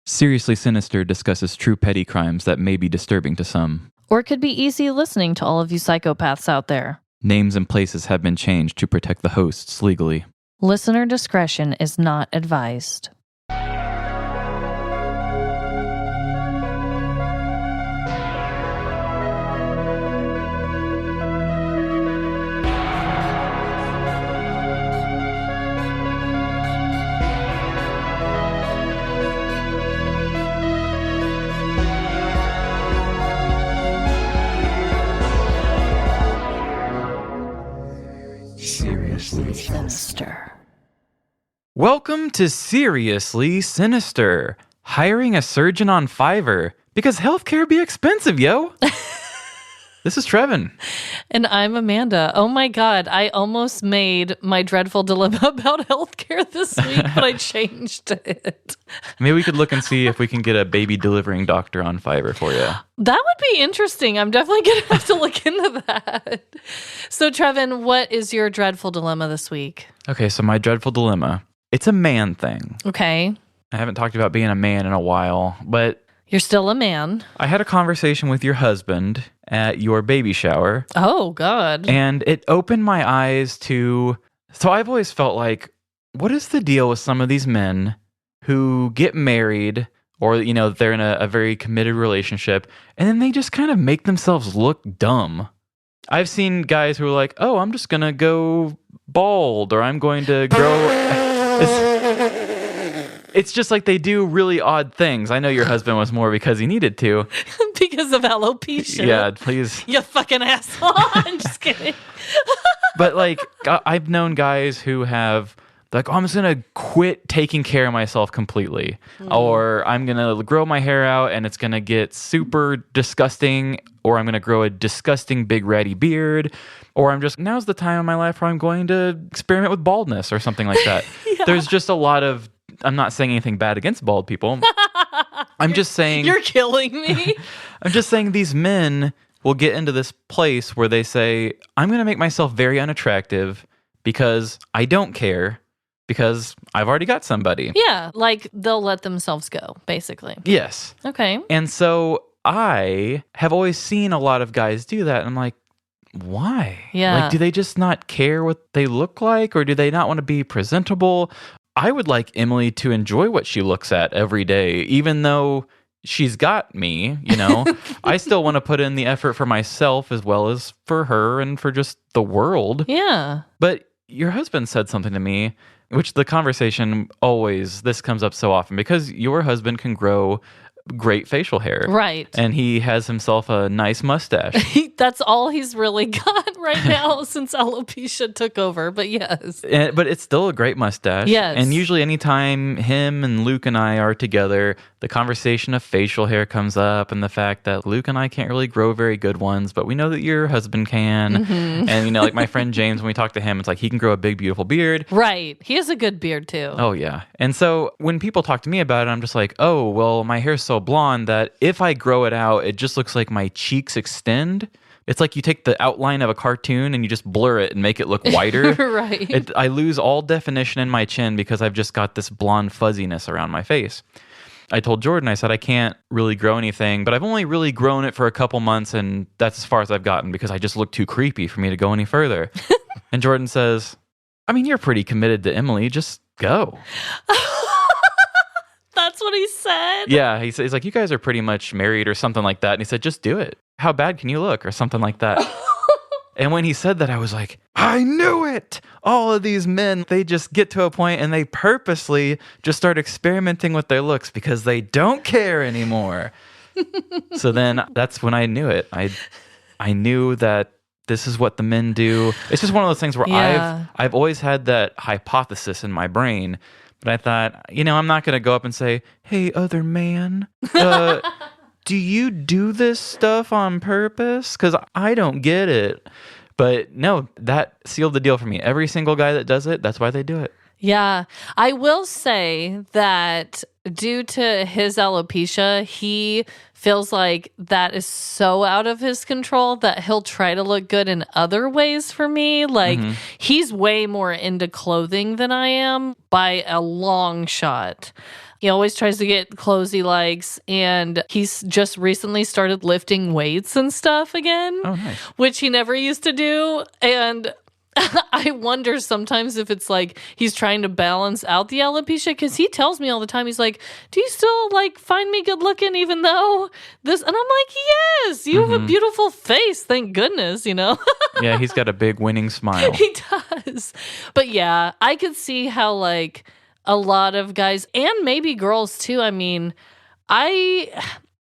Seriously Sinister discusses true petty crimes that may be disturbing to some. Or could be easy listening to all of you psychopaths out there. Names and places have been changed to protect the hosts legally. Listener discretion is not advised. Seriously Sinister. Welcome to Seriously Sinister. Hiring a surgeon on Fiverr because healthcare be expensive, yo. This is Trevin. And I'm Amanda. Oh my God, I almost made my dreadful dilemma about healthcare this week, but I changed it. Maybe we could look and see if we can get a baby delivering doctor on Fiverr for you. That would be interesting. I'm definitely going to have to look into that. So, Trevin, what is your dreadful dilemma this week? Okay, so my dreadful dilemma, it's a man thing. Okay. I haven't talked about being a man in a while, but... You're still a man. I had a conversation with your husband at your baby shower. Oh, God. And it opened my eyes to... So I've always felt like, what is the deal with some of these men who get married or, you know, they're in a very committed relationship and then they just kind of make themselves look dumb? I've seen guys who are like, oh, I'm just going to go bald or I'm going to grow... It's just like they do really odd things. I know your husband was more because he needed to. Because of alopecia. Yeah, please. You fucking asshole. I'm just kidding. But like, I've known guys who have like, oh, I'm just going to quit taking care of myself completely. Or I'm going to grow my hair out and it's going to get super disgusting. Or I'm going to grow a disgusting big ratty beard. Or I'm just, now's the time in my life where I'm going to experiment with baldness or something like that. Yeah. There's just a lot of, I'm not saying anything bad against bald people. I'm just saying... You're killing me. I'm just saying these men will get into this place where they say, I'm going to make myself very unattractive because I don't care because I've already got somebody. Yeah, like they'll let themselves go, basically. Yes. Okay. And so I have always seen a lot of guys do that. And I'm like, why? Yeah. Like, do they just not care what they look like? Or do they not want to be presentable? I would like Emily to enjoy what she looks at every day, even though she's got me, you know. I still want to put in the effort for myself as well as for her and for just the world. Yeah. But your husband said something to me, which the conversation always, this comes up so often, because your husband can grow great facial hair. Right. And he has himself a nice mustache. That's all he's really got right now since alopecia took over, but yes. But it's still a great mustache. Yes. And usually anytime him and Luke and I are together, the conversation of facial hair comes up and the fact that Luke and I can't really grow very good ones, but we know that your husband can. Mm-hmm. And, you know, like my friend James, when we talk to him, it's like he can grow a big, beautiful beard. Right. He has a good beard too. Oh, yeah. And so when people talk to me about it, I'm just like, oh, well, my hair's so blonde that if I grow it out, it just looks like my cheeks extend. It's like you take the outline of a cartoon and you just blur it and make it look whiter. Right. I lose all definition in my chin because I've just got this blonde fuzziness around my face. I told Jordan, I said, I can't really grow anything, but I've only really grown it for a couple months and that's as far as I've gotten because I just look too creepy for me to go any further. And Jordan says, I mean, you're pretty committed to Emily. Just go. That's what he said? Yeah, he's like, you guys are pretty much married or something like that. And he said, just do it. How bad can you look? Or something like that. And when he said that, I was like, I knew it. All of these men, they just get to a point and they purposely just start experimenting with their looks because they don't care anymore. So then that's when I knew it. I knew that this is what the men do. It's just one of those things where I've always had that hypothesis in my brain. But I thought, you know, I'm not going to go up and say, hey, other man, do you do this stuff on purpose? Because I don't get it. But no, that sealed the deal for me. Every single guy that does it, that's why they do it. Yeah. I will say that due to his alopecia, he feels like that is so out of his control that he'll try to look good in other ways for me. Like, he's way more into clothing than I am by a long shot. He always tries to get clothes he likes, and he's just recently started lifting weights and stuff again, which he never used to do. And I wonder sometimes if it's like he's trying to balance out the alopecia, because he tells me all the time, he's like, do you still like find me good looking even though this? And I'm like, yes, you have a beautiful face. Thank goodness, Yeah, he's got a big winning smile. He does. But yeah, I could see how like a lot of guys and maybe girls too. I mean, I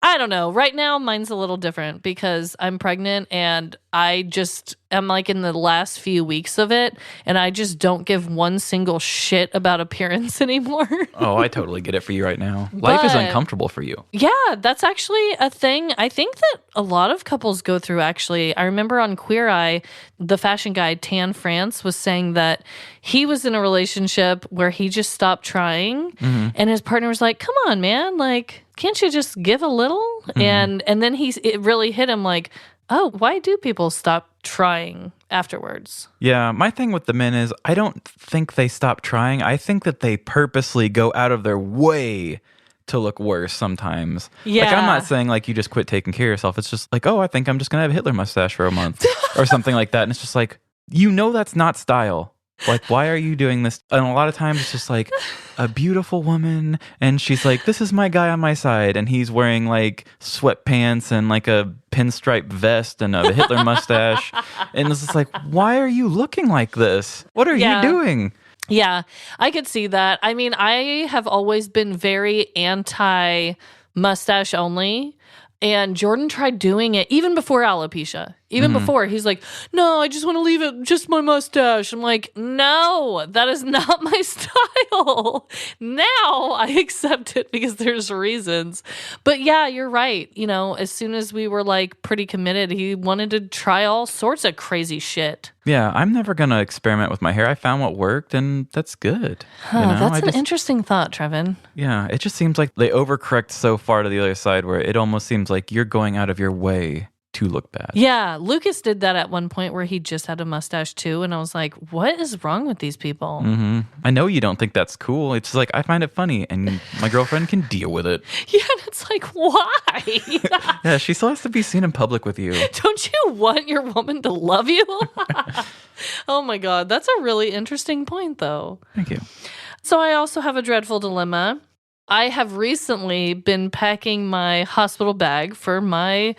don't know. Right now, mine's a little different because I'm pregnant and I just am like in the last few weeks of it, and I just don't give one single shit about appearance anymore. Oh, I totally get it for you right now. Life is uncomfortable for you. Yeah, that's actually a thing I think that a lot of couples go through, actually. I remember on Queer Eye, the fashion guy, Tan France, was saying that he was in a relationship where he just stopped trying, and his partner was like, come on, man, like, can't you just give a little? And then it really hit him like, oh, why do people stop trying afterwards? Yeah, my thing with the men is I don't think they stop trying. I think that they purposely go out of their way to look worse sometimes. Yeah. Like, I'm not saying like you just quit taking care of yourself. It's just like, oh, I think I'm just going to have a Hitler mustache for a month or something like that. And it's just like, that's not style. Like, why are you doing this? And a lot of times it's just like a beautiful woman, and she's like, this is my guy on my side, and he's wearing like sweatpants and like a pinstripe vest and a Hitler mustache. And it's just like, why are you looking like this? What are you doing? Yeah, I could see that. I mean, I have always been very anti-mustache only. And Jordan tried doing it even before alopecia. Even before, he's like, no, I just want to leave it just my mustache. I'm like, no, that is not my style. Now I accept it because there's reasons. But yeah, you're right. As soon as we were like pretty committed, he wanted to try all sorts of crazy shit. Yeah, I'm never going to experiment with my hair. I found what worked, and that's good. That's an interesting thought, Trevin. Yeah, it just seems like they overcorrect so far to the other side where it almost seems like you're going out of your way to look bad. Yeah, Lucas did that at one point where he just had a mustache too, and I was like, what is wrong with these people? I know you don't think that's cool. It's like, I find it funny, and my girlfriend can deal with it. Yeah, and it's like, why? Yeah, she still has to be seen in public with you. Don't you want your woman to love you? Oh my God, that's a really interesting point though. Thank you. So I also have a dreadful dilemma. I have recently been packing my hospital bag for my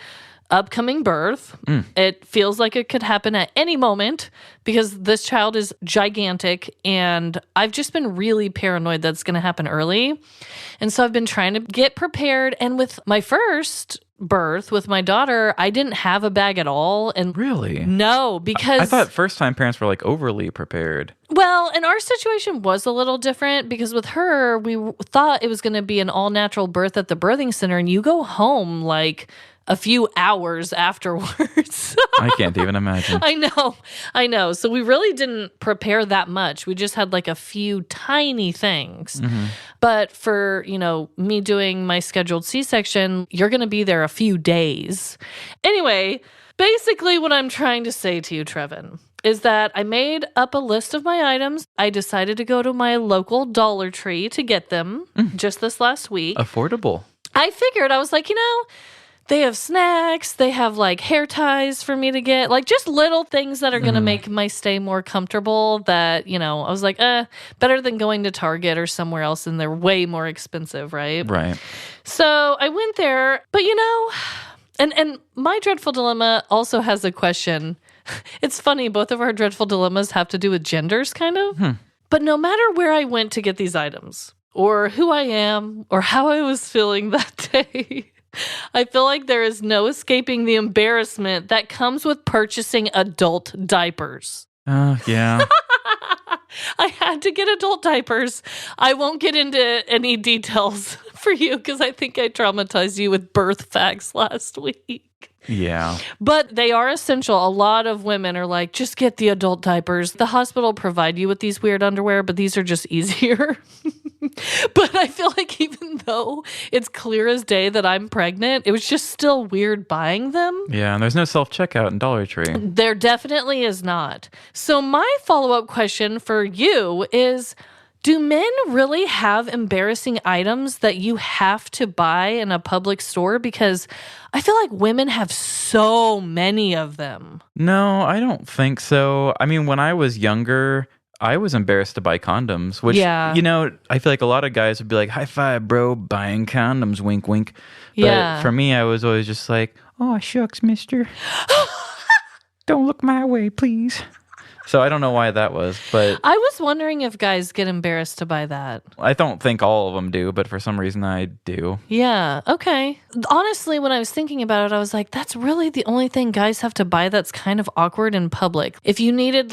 upcoming birth. It feels like it could happen at any moment because this child is gigantic, and I've just been really paranoid that's going to happen early. And so I've been trying to get prepared. And with my first birth with my daughter, I didn't have a bag at all. And really? No, because I thought first-time parents were like overly prepared. Well, and our situation was a little different because with her, we thought it was going to be an all-natural birth at the birthing center, and you go home like a few hours afterwards. I can't even imagine. I know. So we really didn't prepare that much. We just had like a few tiny things. But for, me doing my scheduled C-section, you're going to be there a few days. Anyway, basically what I'm trying to say to you, Trevin, is that I made up a list of my items. I decided to go to my local Dollar Tree to get them just this last week. Affordable. I figured, I was like, they have snacks, they have like hair ties for me to get, like just little things that are going to make my stay more comfortable that, I was like, better than going to Target or somewhere else, and they're way more expensive, right? Right. So I went there, but and my dreadful dilemma also has a question. It's funny, both of our dreadful dilemmas have to do with genders, kind of. But no matter where I went to get these items, or who I am, or how I was feeling that day, I feel like there is no escaping the embarrassment that comes with purchasing adult diapers. Yeah. I had to get adult diapers. I won't get into any details for you because I think I traumatized you with birth facts last week. Yeah. But they are essential. A lot of women are like, just get the adult diapers. The hospital provide you with these weird underwear, but these are just easier. But I feel like even though it's clear as day that I'm pregnant, it was just still weird buying them. Yeah, and there's no self-checkout in Dollar Tree. There definitely is not. So my follow-up question for you is, Do men really have embarrassing items that you have to buy in a public store? Because I feel like women have so many of them. No, I don't think so. I mean, when I was younger, I was embarrassed to buy condoms, which, Yeah. I feel like a lot of guys would be like, high five, bro, buying condoms, wink, wink. But Yeah. for me, I was always just like, oh, shucks, mister. Don't look my way, please. So I don't know why that was, but I was wondering if guys get embarrassed to buy that. I don't think all of them do, but for some reason I do. Yeah, okay. Honestly, when I was thinking about it, I was like, that's really the only thing guys have to buy that's kind of awkward in public. If you needed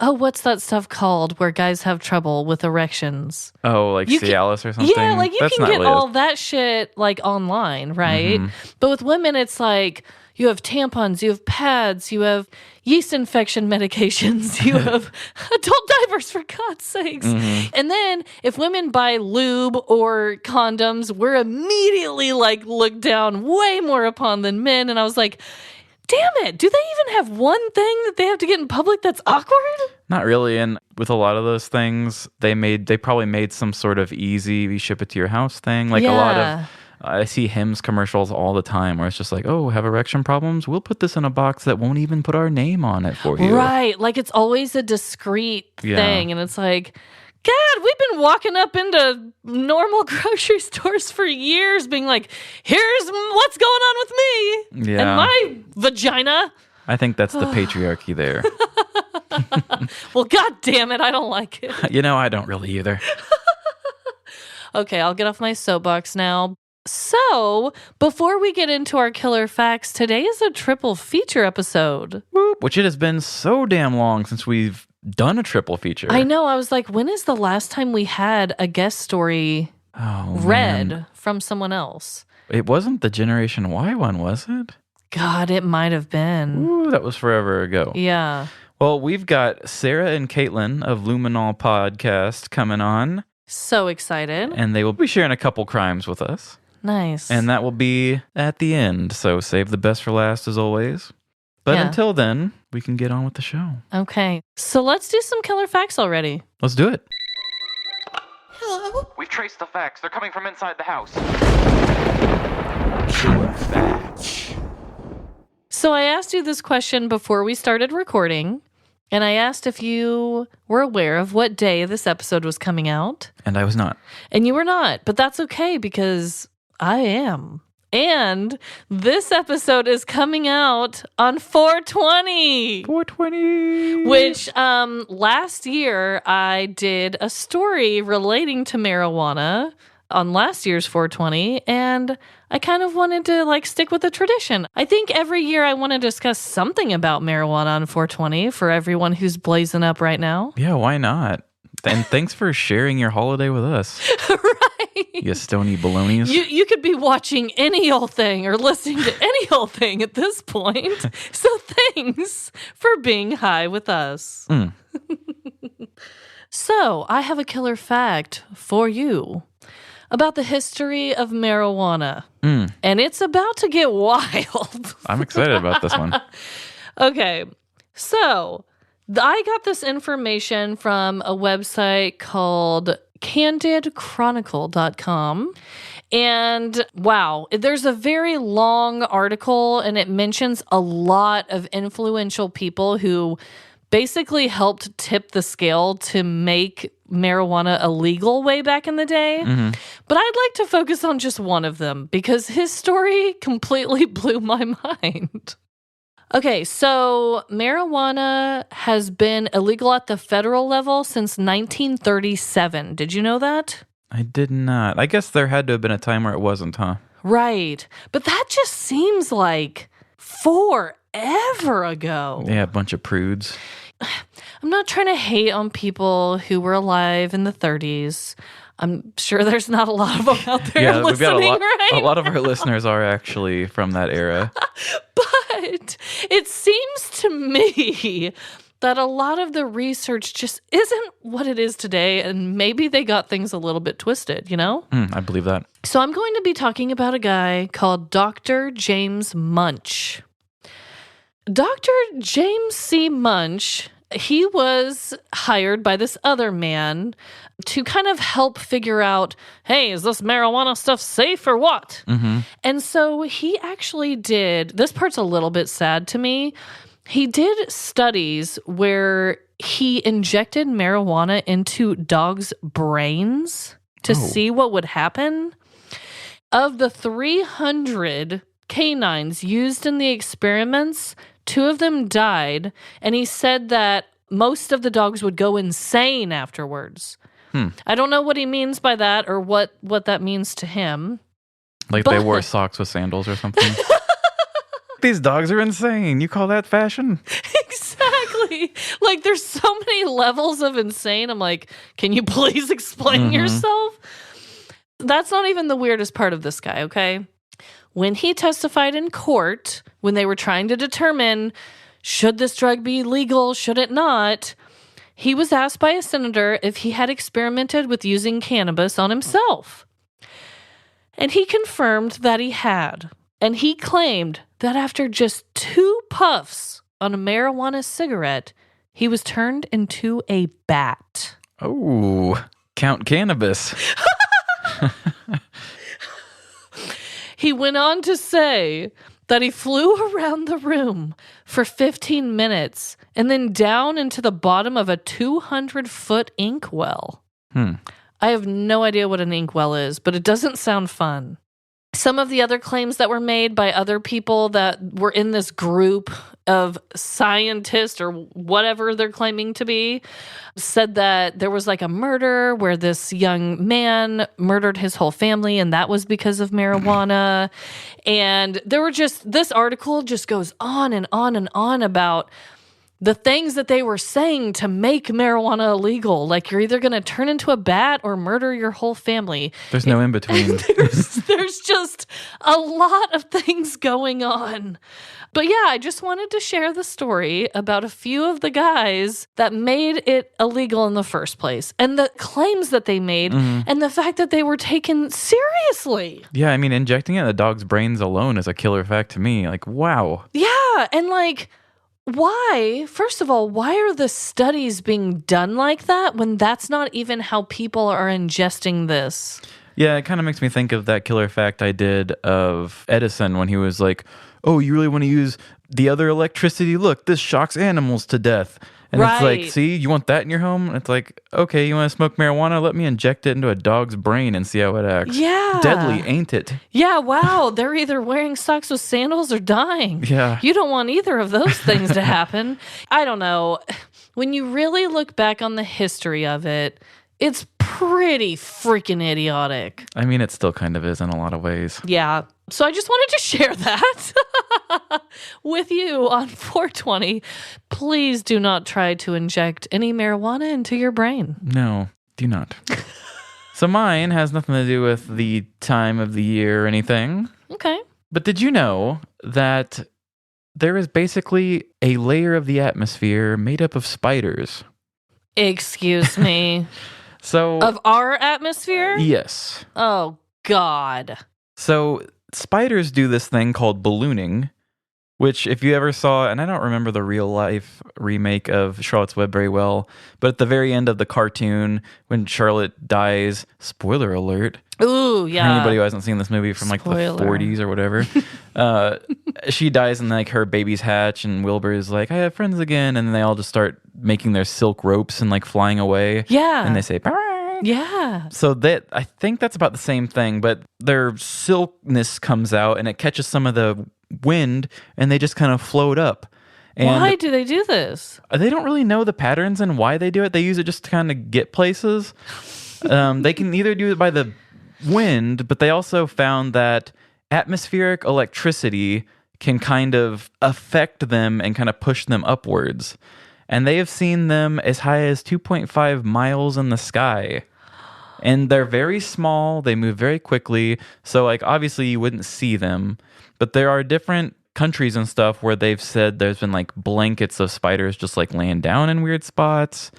what's that stuff called where guys have trouble with erections? Oh, like Cialis or something? Yeah, like you That's can not get really all that shit like online, right? But with women, it's like you have tampons, you have pads, you have yeast infection medications, you have adult diapers, for God's sakes. And then if women buy lube or condoms, we're immediately looked down way more upon than men. And I was like, damn it, do they even have one thing that they have to get in public that's awkward? Not really. And with a lot of those things, they probably made some sort of easy, we ship it to your house thing. Like a lot of, I see Hims commercials all the time where it's just like, oh, have erection problems? We'll put this in a box that won't even put our name on it for you. Right. Like it's always a discreet thing. And it's like, God, we've been walking up into normal grocery stores for years being like, here's what's going on with me and my vagina. I think that's the patriarchy there. Well, God damn it, I don't like it. I don't really either. Okay, I'll get off my soapbox now. So, before we get into our killer facts, today is a triple feature episode. Which it has been so damn long since we've done a triple feature. I know. I was like, when is the last time we had a guest story read from someone else? It wasn't the Generation Y one, was it? God, it might have been. Ooh, that was forever ago. Yeah. Well, we've got Sarah and Caitlin of Luminol Podcast coming on. So excited. And they will be sharing a couple crimes with us. Nice. And that will be at the end. So save the best for last as always. But until then, we can get on with the show. Okay. So let's do some killer facts already. Let's do it. Hello? We've traced the facts. They're coming from inside the house. So I asked you this question before we started recording. And I asked if you were aware of what day this episode was coming out. And I was not. And you were not. But that's okay because I am. And this episode is coming out on 420. 420. Which last year I did a story relating to marijuana on last year's 420. And I kind of wanted to stick with the tradition. I think every year I want to discuss something about marijuana on 420 for everyone who's blazing up right now. Yeah, why not? And thanks for sharing your holiday with us. Right. You stony balonies. You could be watching any old thing or listening to any old thing at this point. So thanks for being high with us. So I have a killer fact for you about the history of marijuana. And it's about to get wild. I'm excited about this one. Okay, so I got this information from a website called candidchronicle.com. And wow, there's a very long article and it mentions a lot of influential people who basically helped tip the scale to make marijuana illegal way back in the day. But I'd like to focus on just one of them because his story completely blew my mind. Okay, so marijuana has been illegal at the federal level since 1937. Did you know that? I did not. I guess there had to have been a time where it wasn't, huh? Right. But that just seems like forever ago. Yeah, a bunch of prudes. I'm not trying to hate on people who were alive in the 30s. I'm sure there's not a lot of them out there listening, we've got right? a lot of our listeners are actually from that era. But it seems to me that a lot of the research just isn't what it is today, and maybe they got things a little bit twisted, you know? I believe that. So I'm going to be talking about a guy called Dr. James Munch. Dr. James C. Munch he was hired by this other man to kind of help figure out, hey, is this marijuana stuff safe or what? Mm-hmm. And so he actually did, this part's a little bit sad to me. He did studies where he injected marijuana into dogs' brains to see what would happen. Of the 300 canines used in the experiments, 2 of them died, and he said that most of the dogs would go insane afterwards. I don't know what he means by that or what that means to him. Like they wore socks with sandals or something. These dogs are insane. You call that fashion? Exactly. Like there's so many levels of insane. I'm like, can you please explain yourself? That's not even the weirdest part of this guy, okay? When he testified in court, when they were trying to determine should this drug be legal, should it not, he was asked by a senator if he had experimented with using cannabis on himself. And he confirmed that he had. And he claimed that after just 2 puffs on a marijuana cigarette, he was turned into a bat. Oh, Count Cannabis. He went on to say that he flew around the room for 15 minutes and then down into the bottom of a 200-foot inkwell. I have no idea what an inkwell is, but it doesn't sound fun. Some of the other claims that were made by other people that were in this group of scientists or whatever they're claiming to be said that there was like a murder where this young man murdered his whole family and that was because of marijuana. And there were just, this article just goes on and on and on about the things that they were saying to make marijuana illegal. Like you're either going to turn into a bat or murder your whole family. There's no in between. There's just a lot of things going on. But yeah, I just wanted to share the story about a few of the guys that made it illegal in the first place and the claims that they made and the fact that they were taken seriously. Yeah, I mean, injecting it in a dog's brains alone is a killer fact to me. Like, wow. Yeah, and like, why, first of all, why are the studies being done like that when that's not even how people are ingesting this? Yeah, it kind of makes me think of that killer fact I did of Edison when he was like, oh, you really want to use the other electricity? Look, this shocks animals to death. And it's like, see, you want that in your home? And it's like, okay, you want to smoke marijuana? Let me inject it into a dog's brain and see how it acts. Yeah. Deadly, ain't it? Yeah, wow. They're either wearing socks with sandals or dying. Yeah. You don't want either of those things to happen. I don't know. When you really look back on the history of it, it's pretty freaking idiotic. I mean, it still kind of is in a lot of ways. Yeah. So I just wanted to share that with you on 420. Please do not try to inject any marijuana into your brain. No, do not. So mine has nothing to do with the time of the year or anything. Okay. But did you know that there is basically a layer of the atmosphere made up of spiders? Excuse me. So of our atmosphere? Yes. Oh, God. So spiders do this thing called ballooning, which if you ever saw, and I don't remember the real life remake of Charlotte's Web very well, but at the very end of the cartoon, when Charlotte dies, spoiler alert. Ooh, yeah. For anybody who hasn't seen this movie from like Spoiler. the 40s or whatever, she dies and like her babies hatch and Wilbur is like, I have friends again. And then they all just start making their silk ropes and like flying away. Yeah. And they say, "Bye." Yeah. So that I think that's about the same thing, but their silkness comes out and it catches some of the wind and they just kind of float up. And why do they do this? they don't really know the patterns and why they do it. They use it just to kind of get places. They can either do it by the wind, but they also found that atmospheric electricity can kind of affect them and kind of push them upwards. And they have seen them as high as 2.5 miles in the sky. And they're very small. They move very quickly. So, like, obviously you wouldn't see them. But there are different countries and stuff where they've said there's been, like, blankets of spiders just, like, laying down in weird spots.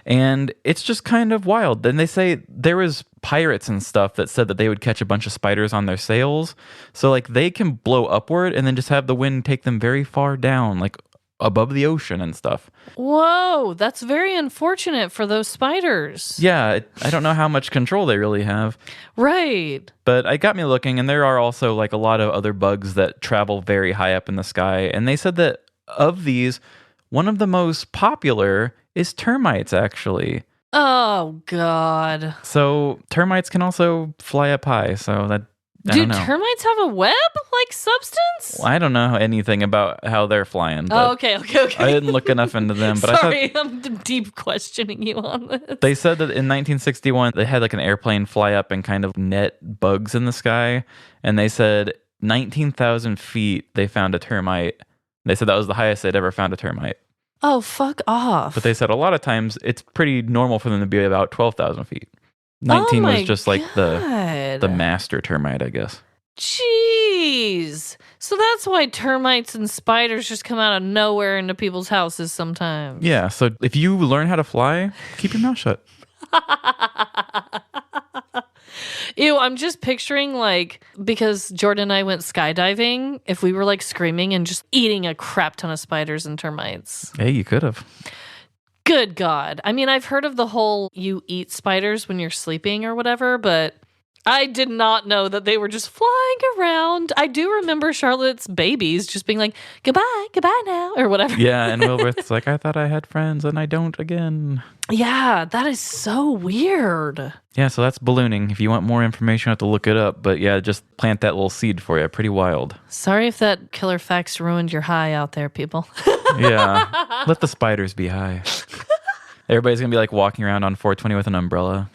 And it's just kind of wild. And they say there was pirates and stuff that said that they would catch a bunch of spiders on their sails. So, like, they can blow upward and then just have the wind take them very far down, like, above the ocean and stuff. Whoa, that's very unfortunate for those spiders. Yeah, I don't know how much control they really have. Right. But it got me looking, and there are also like a lot of other bugs that travel very high up in the sky. And they said that of these, one of the most popular is termites, actually. Oh, God. So termites can also fly up high. So that, I Do don't know. termites have a web-like substance? Well, I don't know anything about how they're flying. But Oh, okay. I didn't look enough into them. But Sorry, I'm deep questioning you on this. They said that in 1961, they had like an airplane fly up and kind of net bugs in the sky. And they said 19,000 feet, they found a termite. They said that was the highest they'd ever found a termite. Oh, fuck off. But they said a lot of times it's pretty normal for them to be about 12,000 feet. 19 was just like the master termite, I guess. Jeez. So that's why termites and spiders just come out of nowhere into people's houses sometimes. Yeah, so if you learn how to fly, keep your mouth shut. Ew, I'm just picturing like, because Jordan and I went skydiving, if we were like screaming and just eating a crap ton of spiders and termites. Hey, you could have. Good God. I mean, I've heard of the whole you eat spiders when you're sleeping or whatever, but I did not know that they were just flying around. I do remember Charlotte's babies just being like, goodbye now, or whatever. Yeah, and Wilberth's like, I thought I had friends and I don't again. Yeah, that is so weird. Yeah, so that's ballooning. If you want more information, you have to look it up. But yeah, just plant that little seed for you. Pretty wild. Sorry if that killer facts ruined your high out there, people. Yeah, let the spiders be high. Everybody's going to be like walking around on 420 with an umbrella.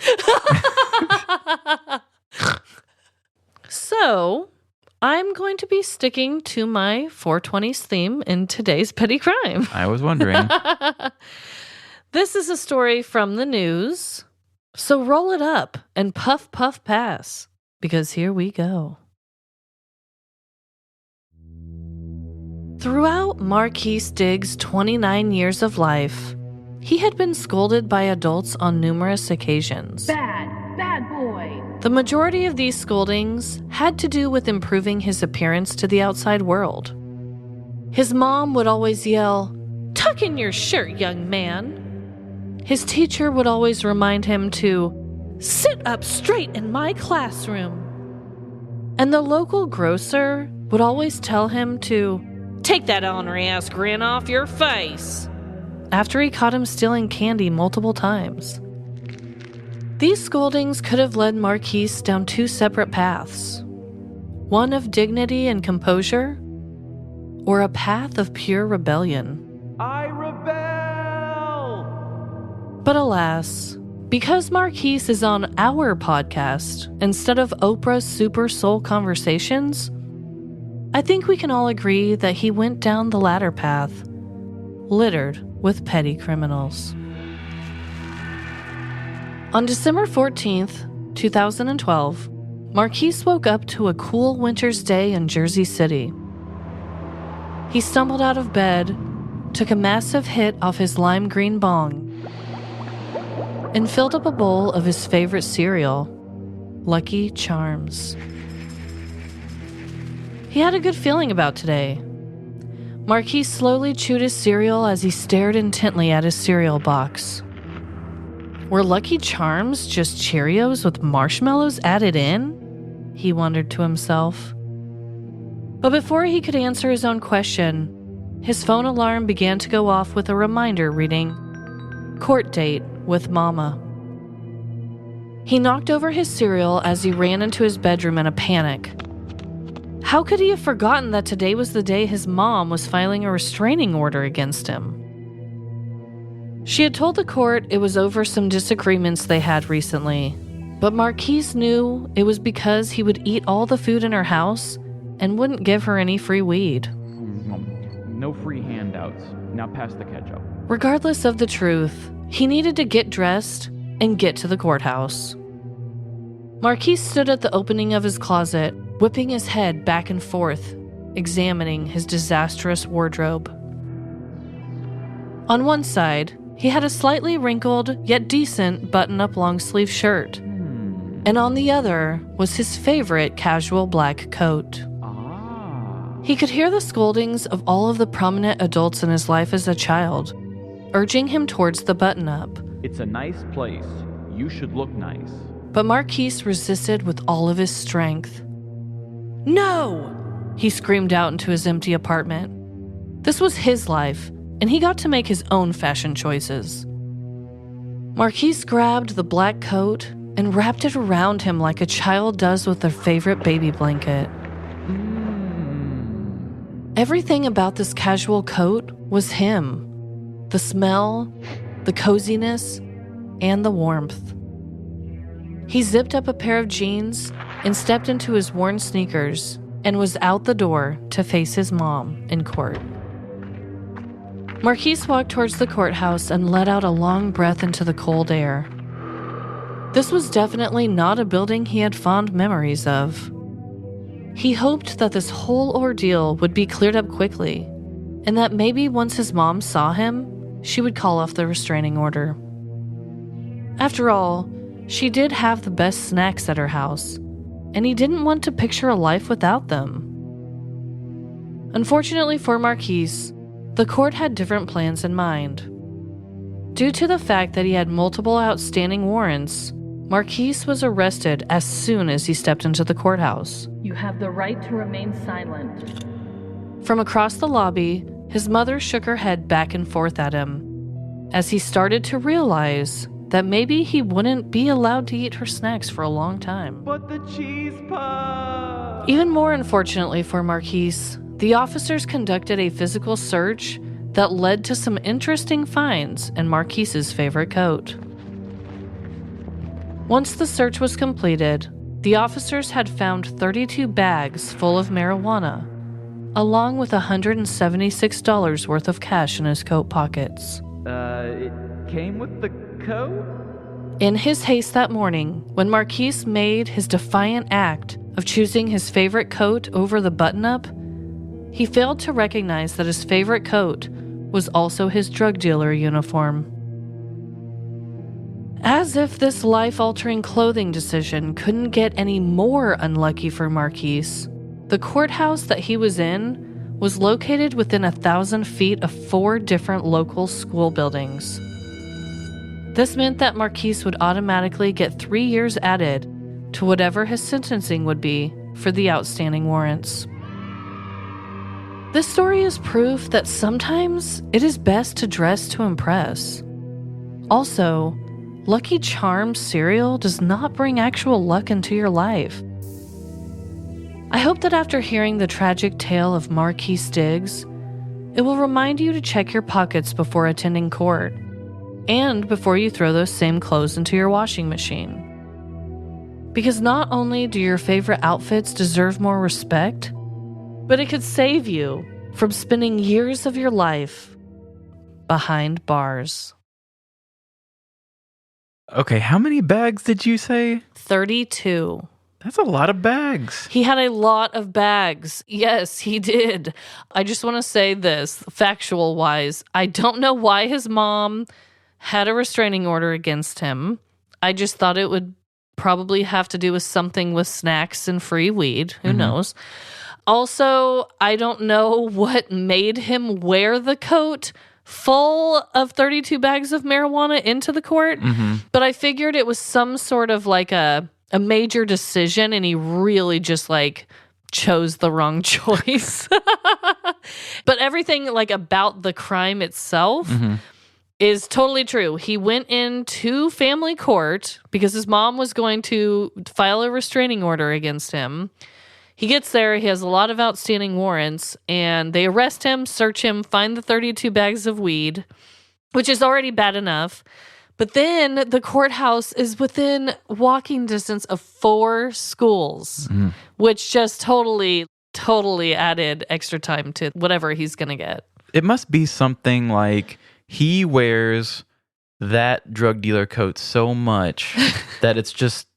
So, I'm going to be sticking to my 420s theme in today's petty crime. I was wondering. This is a story from the news. So roll it up and puff, puff, pass, because here we go. Throughout Marquis Diggs' 29 years of life, he had been scolded by adults on numerous occasions. Bad boy. The majority of these scoldings had to do with improving his appearance to the outside world. His mom would always yell, "Tuck in your shirt, young man." His teacher would always remind him to sit up straight in my classroom. And the local grocer would always tell him to take that ornery-ass grin off your face after he caught him stealing candy multiple times. These scoldings could have led Marquis down two separate paths, one of dignity and composure, or a path of pure rebellion. I rebel! But alas, because Marquis is on our podcast instead of Oprah's Super Soul Conversations, I think we can all agree that he went down the latter path, littered with petty criminals. On December 14th, 2012, Marquis woke up to a cool winter's day in Jersey City. He stumbled out of bed, took a massive hit off his lime green bong, and filled up a bowl of his favorite cereal, Lucky Charms. He had a good feeling about today. Marquis slowly chewed his cereal as he stared intently at his cereal box. Were Lucky Charms just Cheerios with marshmallows added in? He wondered to himself. But before he could answer his own question, his phone alarm began to go off with a reminder reading, "Court date with Mama." He knocked over his cereal as he ran into his bedroom in a panic. How could he have forgotten that today was the day his mom was filing a restraining order against him? She had told the court it was over some disagreements they had recently, but Marquis knew it was because he would eat all the food in her house and wouldn't give her any free weed. No free handouts. Now pass the ketchup. Regardless of the truth, he needed to get dressed and get to the courthouse. Marquis stood at the opening of his closet, whipping his head back and forth, examining his disastrous wardrobe. On one side, he had a slightly wrinkled yet decent button-up long-sleeve shirt, and on the other was his favorite casual black coat. He could hear the scoldings of all of the prominent adults in his life as a child, urging him towards the button-up. It's a nice place. You should look nice. But Marquise resisted with all of his strength. "No!" he screamed out into his empty apartment. This was his life, and he got to make his own fashion choices. Marquise grabbed the black coat and wrapped it around him like a child does with their favorite baby blanket. Everything about this casual coat was him. The smell, the coziness, and the warmth. He zipped up a pair of jeans and stepped into his worn sneakers and was out the door to face his mom in court. Marquise walked towards the courthouse and let out a long breath into the cold air. This was definitely not a building he had fond memories of. He hoped that this whole ordeal would be cleared up quickly, and that maybe once his mom saw him, she would call off the restraining order. After all, she did have the best snacks at her house, and he didn't want to picture a life without them. Unfortunately for Marquise, the court had different plans in mind. Due to the fact that he had multiple outstanding warrants, Marquise was arrested as soon as he stepped into the courthouse. You have the right to remain silent. From across the lobby, his mother shook her head back and forth at him, as he started to realize that maybe he wouldn't be allowed to eat her snacks for a long time. But the cheese puff! Even more unfortunately for Marquise, the officers conducted a physical search that led to some interesting finds in Marquise's favorite coat. Once the search was completed, the officers had found 32 bags full of marijuana, along with $176 worth of cash in his coat pockets. It came with the coat? In his haste that morning, when Marquise made his defiant act of choosing his favorite coat over the button-up, he failed to recognize that his favorite coat was also his drug dealer uniform. As if this life-altering clothing decision couldn't get any more unlucky for Marquise, the courthouse that he was in was located within 1,000 feet of 4 different local school buildings. This meant that Marquise would automatically get 3 years added to whatever his sentencing would be for the outstanding warrants. This story is proof that sometimes it is best to dress to impress. Also, Lucky Charms cereal does not bring actual luck into your life. I hope that after hearing the tragic tale of Marquise Diggs, it will remind you to check your pockets before attending court, and before you throw those same clothes into your washing machine. Because not only do your favorite outfits deserve more respect, but it could save you from spending years of your life behind bars. Okay, how many bags did you say? 32. That's a lot of bags. He had a lot of bags. Yes, he did. I just want to say this, factual-wise. I don't know why his mom had a restraining order against him. I just thought it would probably have to do with something with snacks and free weed. Who knows? Also, I don't know what made him wear the coat full of 32 bags of marijuana into the court, but I figured it was some sort of like a major decision, and he really just like chose the wrong choice. But everything like about the crime itself is totally true. He went into family court because his mom was going to file a restraining order against him. He gets there, he has a lot of outstanding warrants, and they arrest him, search him, find the 32 bags of weed, which is already bad enough. But then the courthouse is within walking distance of 4 schools, which just totally added extra time to whatever he's going to get. It must be something like he wears that drug dealer coat so much that it's just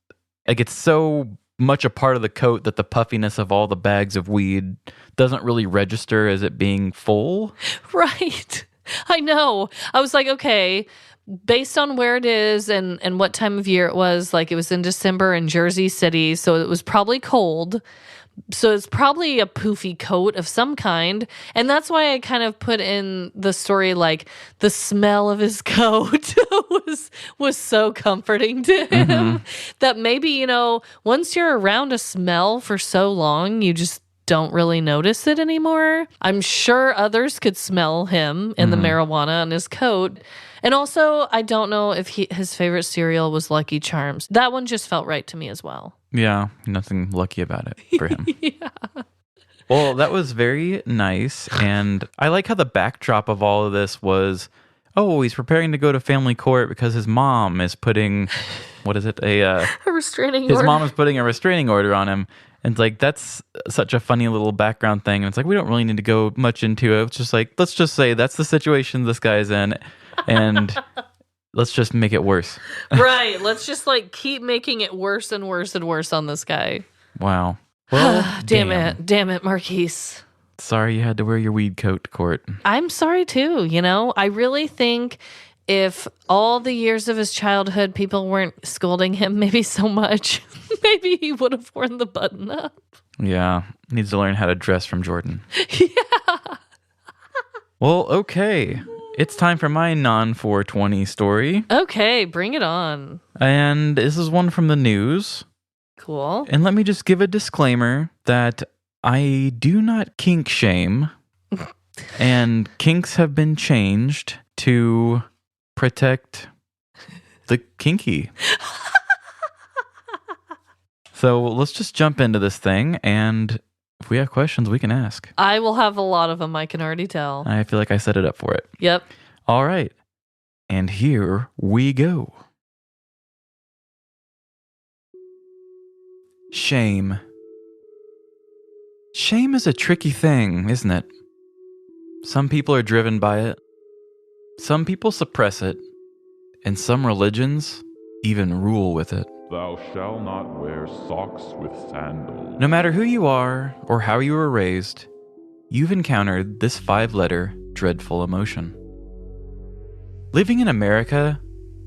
like it's so much a part of the coat that the puffiness of all the bags of weed doesn't really register as it being full. Right. I know. I was like, okay, based on where it is and what time of year it was, like it was in December in Jersey City, so it was probably cold. So it's probably a poofy coat of some kind. And that's why I kind of put in the story like the smell of his coat was so comforting to him that maybe, you know, once you're around a smell for so long, you just don't really notice it anymore. I'm sure others could smell him and the marijuana on his coat. And also, I don't know if his favorite cereal was Lucky Charms. That one just felt right to me as well. Yeah, nothing lucky about it for him. Yeah. Well, that was very nice. And I like how the backdrop of all of this was, oh, he's preparing to go to family court because his mom is putting, what is it? A restraining order. His mom is putting a restraining order on him. And it's like, that's such a funny little background thing. And it's like, we don't really need to go much into it. It's just like, let's just say that's the situation this guy's in. And let's just make it worse. Right. Let's just like keep making it worse and worse and worse on this guy. Wow. Well, damn it, Marquise. Sorry you had to wear your weed coat to court. I'm sorry too, you know? I really think if all the years of his childhood people weren't scolding him maybe so much, maybe he would have worn the button up. Yeah. Needs to learn how to dress from Jordan. Yeah. Well, okay. It's time for my non-420 story. Okay, bring it on. And this is one from the news. Cool. And let me just give a disclaimer that I do not kink shame. And kinks have been changed to protect the kinky. So let's just jump into this thing, and if we have questions, we can ask. I will have a lot of them, I can already tell. I feel like I set it up for it. Yep. All right. And here we go. Shame. Shame is a tricky thing, isn't it? Some people are driven by it. Some people suppress it. And some religions even rule with it. Thou shalt not wear socks with sandals. No matter who you are or how you were raised, you've encountered this 5-letter dreadful emotion. Living in America,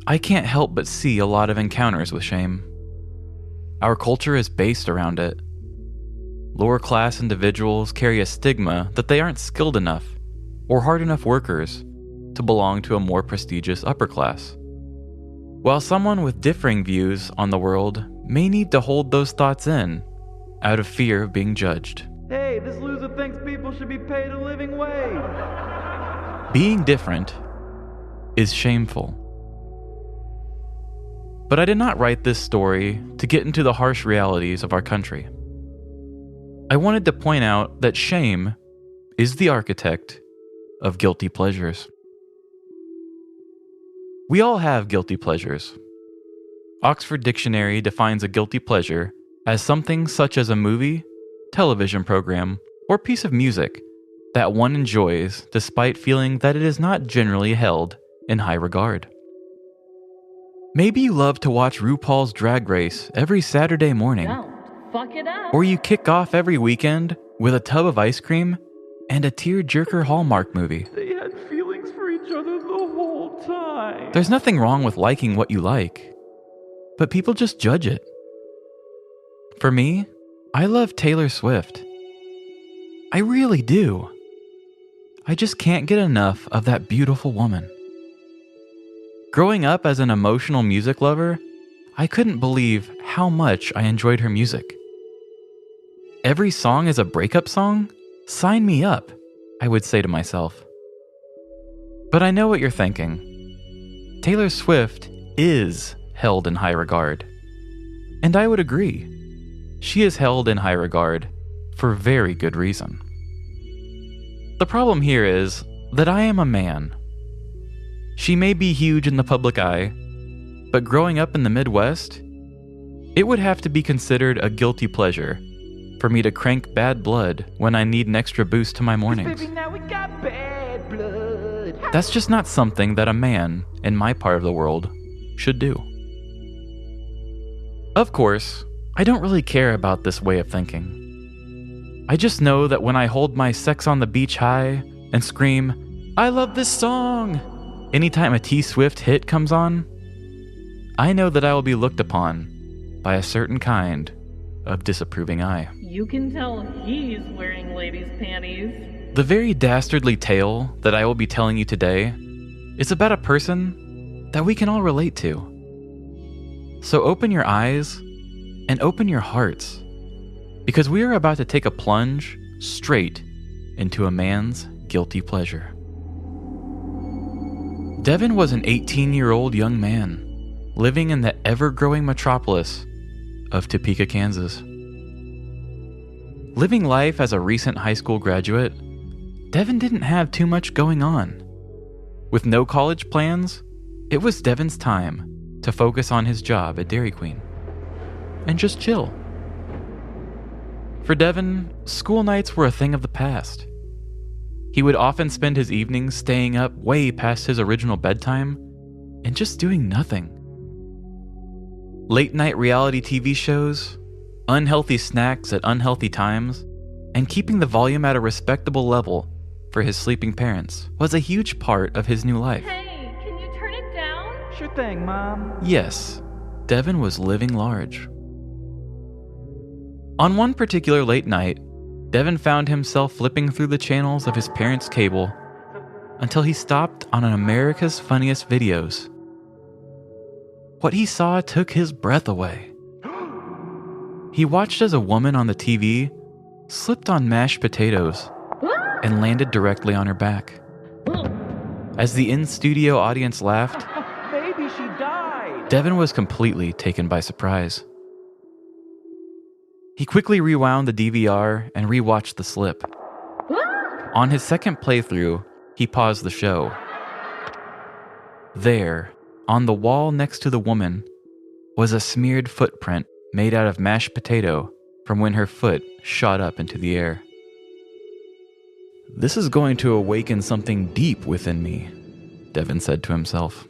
I can't help but see a lot of encounters with shame. Our culture is based around it. Lower class individuals carry a stigma that they aren't skilled enough or hard enough workers to belong to a more prestigious upper class. While someone with differing views on the world may need to hold those thoughts in out of fear of being judged. Hey, this loser thinks people should be paid a living wage. Being different is shameful. But I did not write this story to get into the harsh realities of our country. I wanted to point out that shame is the architect of guilty pleasures. We all have guilty pleasures. Oxford Dictionary defines a guilty pleasure as something such as a movie, television program, or piece of music that one enjoys despite feeling that it is not generally held in high regard. Maybe you love to watch RuPaul's Drag Race every Saturday morning. Don't fuck it up. Or you kick off every weekend with a tub of ice cream and a tear-jerker Hallmark movie. They had feelings for each other the whole time. There's nothing wrong with liking what you like, but people just judge it. For me, I love Taylor Swift. I really do. I just can't get enough of that beautiful woman. Growing up as an emotional music lover, I couldn't believe how much I enjoyed her music. Every song is a breakup song? Sign me up, I would say to myself. But I know what you're thinking. Taylor Swift is held in high regard. And I would agree. She is held in high regard for very good reason. The problem here is that I am a man. She may be huge in the public eye, but growing up in the Midwest, it would have to be considered a guilty pleasure for me to crank Bad Blood when I need an extra boost to my mornings. Baby, now we got bad blood. That's just not something that a man in my part of the world should do. Of course, I don't really care about this way of thinking. I just know that when I hold my Sex on the Beach high and scream, "I love this song!" anytime a T-Swift hit comes on, I know that I will be looked upon by a certain kind of disapproving eye. You can tell he's wearing ladies' panties. The very dastardly tale that I will be telling you today is about a person that we can all relate to. So open your eyes and open your hearts, because we are about to take a plunge straight into a man's guilty pleasure. Devin was an 18-year-old young man living in the ever-growing metropolis of Topeka, Kansas. Living life as a recent high school graduate, Devin didn't have too much going on. With no college plans, it was Devin's time to focus on his job at Dairy Queen and just chill. For Devin, school nights were a thing of the past. He would often spend his evenings staying up way past his original bedtime and just doing nothing. Late night reality TV shows, unhealthy snacks at unhealthy times, and keeping the volume at a respectable level for his sleeping parents was a huge part of his new life. Hey, can you turn it down? Sure thing, Mom. Yes, Devin was living large. On one particular late night, Devin found himself flipping through the channels of his parents' cable until he stopped on an America's Funniest Videos. What he saw took his breath away. He watched as a woman on the TV slipped on mashed potatoes and landed directly on her back. As the in-studio audience laughed, Baby, she died. Devin was completely taken by surprise. He quickly rewound the DVR and rewatched the slip. On his second playthrough, he paused the show. There, on the wall next to the woman, was a smeared footprint made out of mashed potato from when her foot shot up into the air. "This is going to awaken something deep within me," Devin said to himself.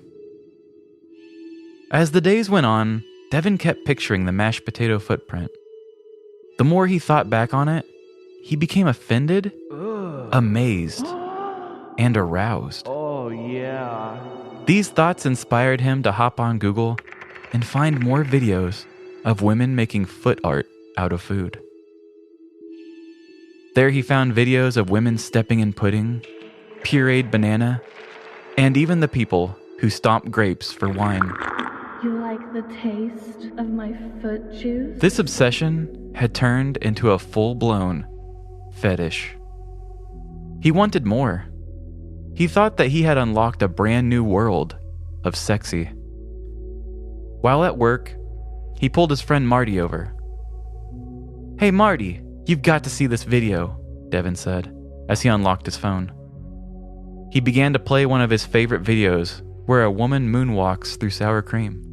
As the days went on, Devin kept picturing the mashed potato footprint. The more he thought back on it, he became offended, amazed, and aroused. Oh, yeah. These thoughts inspired him to hop on Google and find more videos of women making foot art out of food. There he found videos of women stepping in pudding, pureed banana, and even the people who stomp grapes for wine. You like the taste of my foot juice? This obsession had turned into a full-blown fetish. He wanted more. He thought that he had unlocked a brand new world of sexy. While at work, he pulled his friend Marty over. "Hey Marty, you've got to see this video," Devin said, as he unlocked his phone. He began to play one of his favorite videos where a woman moonwalks through sour cream.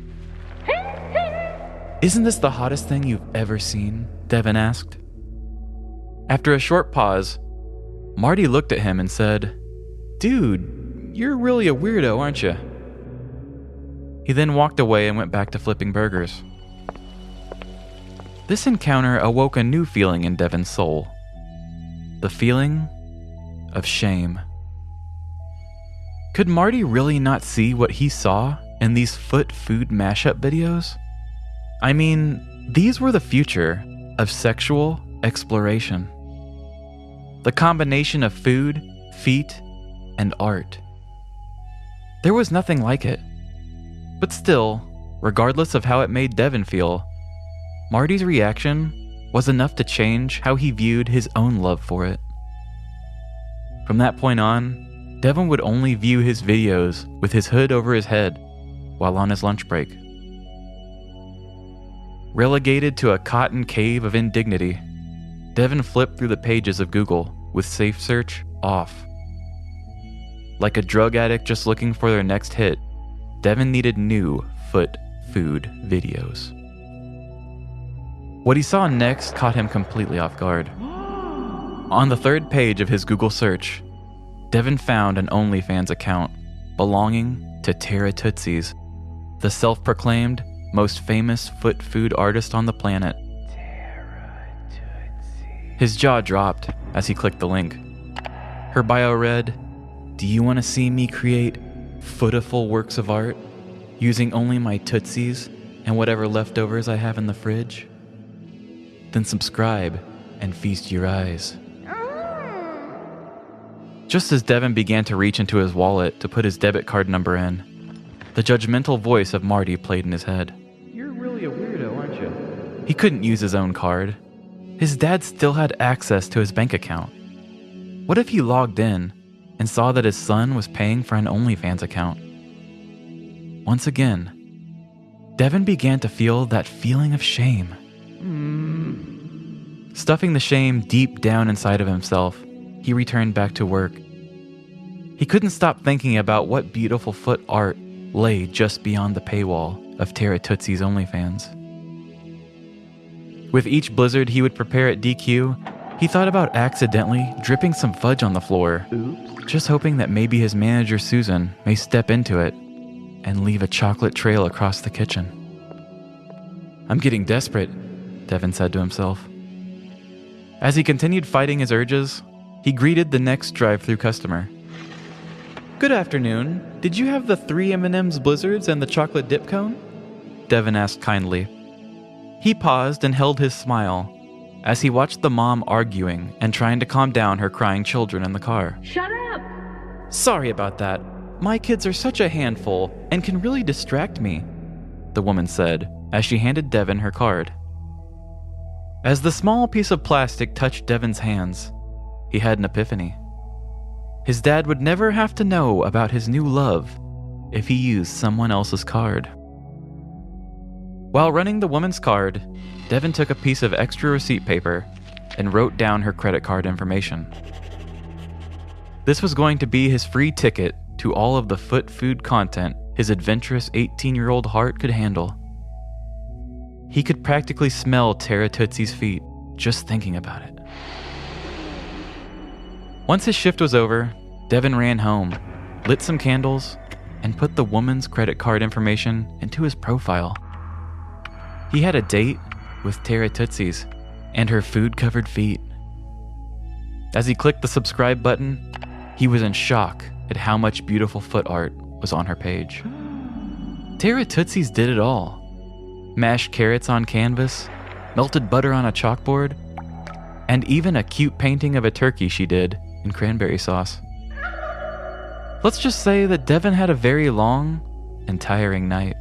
"Isn't this the hottest thing you've ever seen?" Devin asked. After a short pause, Marty looked at him and said, "Dude, you're really a weirdo, aren't you?" He then walked away and went back to flipping burgers. This encounter awoke a new feeling in Devin's soul. The feeling of shame. Could Marty really not see what he saw in these foot food mashup videos? I mean, these were the future of sexual exploration. The combination of food, feet, and art. There was nothing like it. But still, regardless of how it made Devin feel, Marty's reaction was enough to change how he viewed his own love for it. From that point on, Devin would only view his videos with his hood over his head while on his lunch break. Relegated to a cotton cave of indignity, Devin flipped through the pages of Google with Safe Search off. Like a drug addict just looking for their next hit, Devin needed new foot food videos. What he saw next caught him completely off guard. On the third page of his Google search, Devin found an OnlyFans account belonging to Tara Tootsies, the self-proclaimed most famous foot food artist on the planet. His jaw dropped as he clicked the link. Her bio read, "Do you want to see me create footiful works of art using only my Tootsies and whatever leftovers I have in the fridge? Then subscribe and feast your eyes. Just as Devin began to reach into his wallet to put his debit card number in, the judgmental voice of Marty played in his head. You're really a weirdo, aren't you? He couldn't use his own card. His dad still had access to his bank account. What if he logged in and saw that his son was paying for an OnlyFans account? Once again, Devin began to feel that feeling of shame. Stuffing the shame deep down inside of himself, he returned back to work. He couldn't stop thinking about what beautiful foot art lay just beyond the paywall of Tara Tootsie's OnlyFans. With each blizzard he would prepare at DQ, he thought about accidentally dripping some fudge on the floor, just hoping that maybe his manager Susan may step into it and leave a chocolate trail across the kitchen. I'm getting desperate, Devin said to himself. As he continued fighting his urges, he greeted the next drive-thru customer. Good afternoon. Did you have the 3 M&M's Blizzards and the chocolate dip cone? Devin asked kindly. He paused and held his smile as he watched the mom arguing and trying to calm down her crying children in the car. Shut up! Sorry about that. My kids are such a handful and can really distract me, the woman said as she handed Devin her card. As the small piece of plastic touched Devin's hands, he had an epiphany. His dad would never have to know about his new love if he used someone else's card. While running the woman's card, Devin took a piece of extra receipt paper and wrote down her credit card information. This was going to be his free ticket to all of the foot food content his adventurous 18-year-old heart could handle. He could practically smell Tara Tootsie's feet just thinking about it. Once his shift was over, Devin ran home, lit some candles, and put the woman's credit card information into his profile. He had a date with Tara Tootsie's and her food-covered feet. As he clicked the subscribe button, he was in shock at how much beautiful foot art was on her page. Tara Tootsie's did it all. Mashed carrots on canvas, melted butter on a chalkboard, and even a cute painting of a turkey she did in cranberry sauce. Let's just say that Devin had a very long and tiring night.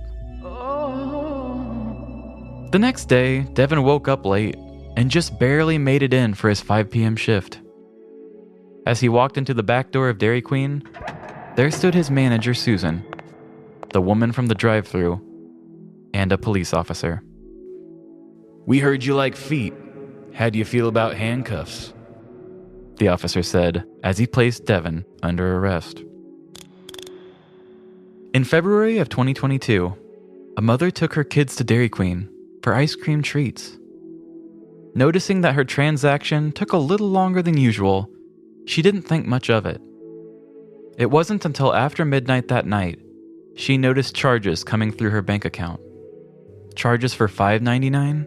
The next day, Devin woke up late and just barely made it in for his 5 p.m. shift. As he walked into the back door of Dairy Queen, there stood his manager, Susan, the woman from the drive-thru, and a police officer. We heard you like feet. How do you feel about handcuffs? The officer said as he placed Devin under arrest. In February of 2022, a mother took her kids to Dairy Queen for ice cream treats. Noticing that her transaction took a little longer than usual, she didn't think much of it. It wasn't until after midnight that night she noticed charges coming through her bank account. Charges for $5.99,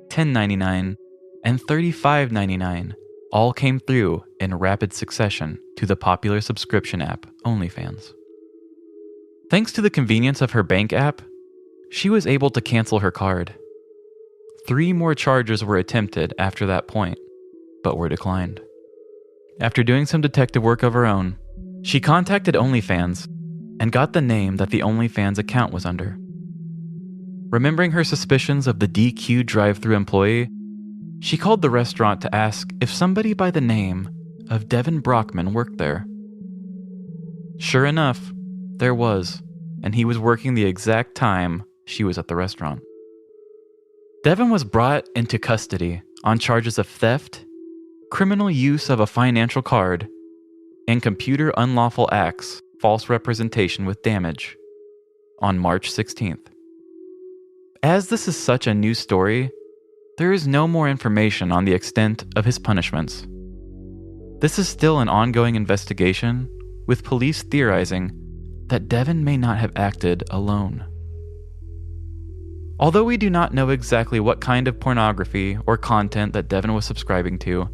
$10.99, and $35.99 all came through in rapid succession to the popular subscription app OnlyFans. Thanks to the convenience of her bank app, she was able to cancel her card. 3 more charges were attempted after that point, but were declined. After doing some detective work of her own, she contacted OnlyFans and got the name that the OnlyFans account was under. Remembering her suspicions of the DQ drive-thru employee, she called the restaurant to ask if somebody by the name of Devin Brockman worked there. Sure enough, there was, and he was working the exact time she was at the restaurant. Devin was brought into custody on charges of theft, criminal use of a financial card, and computer unlawful acts, false representation with damage, on March 16th. As this is such a new story, there is no more information on the extent of his punishments. This is still an ongoing investigation, with police theorizing that Devin may not have acted alone. Although we do not know exactly what kind of pornography or content that Devin was subscribing to,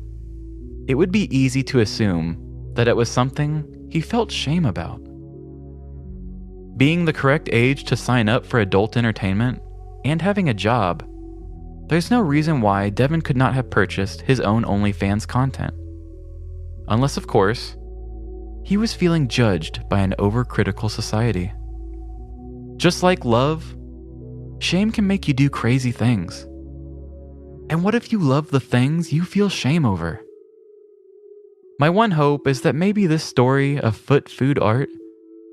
it would be easy to assume that it was something he felt shame about. Being the correct age to sign up for adult entertainment and having a job, there's no reason why Devin could not have purchased his own OnlyFans content. Unless, of course, he was feeling judged by an overcritical society. Just like love, shame can make you do crazy things. And what if you love the things you feel shame over? My one hope is that maybe this story of foot food art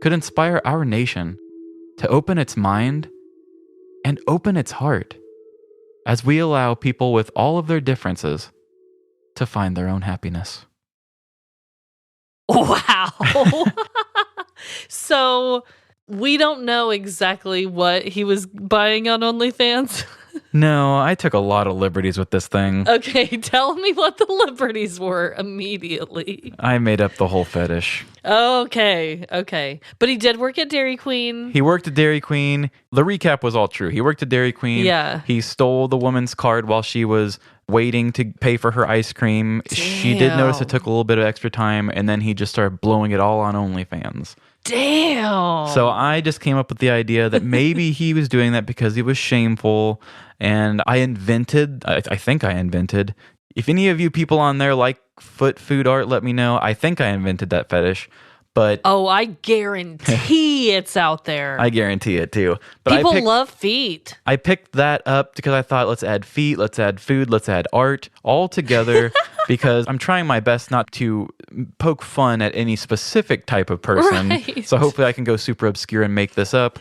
could inspire our nation to open its mind and open its heart as we allow people with all of their differences to find their own happiness. Wow. So we don't know exactly what he was buying on OnlyFans. No, I took a lot of liberties with this thing. Okay, tell me what the liberties were immediately. I made up the whole fetish. Okay. But he did work at Dairy Queen. He worked at Dairy Queen. The recap was all true. He worked at Dairy Queen. Yeah. He stole the woman's card while she was waiting to pay for her ice cream. She did notice it took a little bit of extra time, and then he just started blowing it all on OnlyFans. Damn. So I just came up with the idea that maybe he was doing that because he was shameful. And I think I invented, if any of you people on there like foot food art, let me know. I think I invented that fetish. But I guarantee it's out there. I guarantee it too. But People love feet. I picked that up because I thought, let's add feet, let's add food, let's add art all together because I'm trying my best not to poke fun at any specific type of person. Right. So hopefully I can go super obscure and make this up.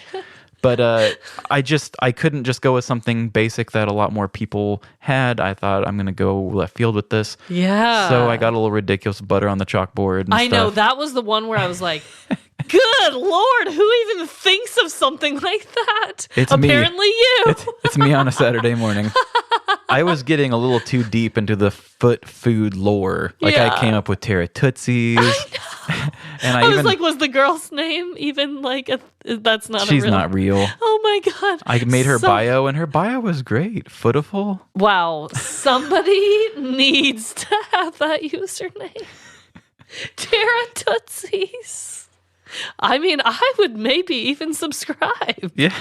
But I couldn't just go with something basic that a lot more people had. I thought I'm going to go left field with this. Yeah. So I got a little ridiculous butter on the chalkboard and I know, stuff. that was the one where I was like, good Lord, who even thinks of something like that? It's Apparently me. you. It's me on a Saturday morning. I was getting a little too deep into the foot food lore. Like Yeah. I came up with Terra Tootsies. And I was like, was the girl's name even like that's not she's a real... not real. Oh my God. I made her bio, and her bio was great. Footiful. Wow. Somebody needs to have that username. Terra Tootsies. I mean, I would maybe even subscribe. Yeah.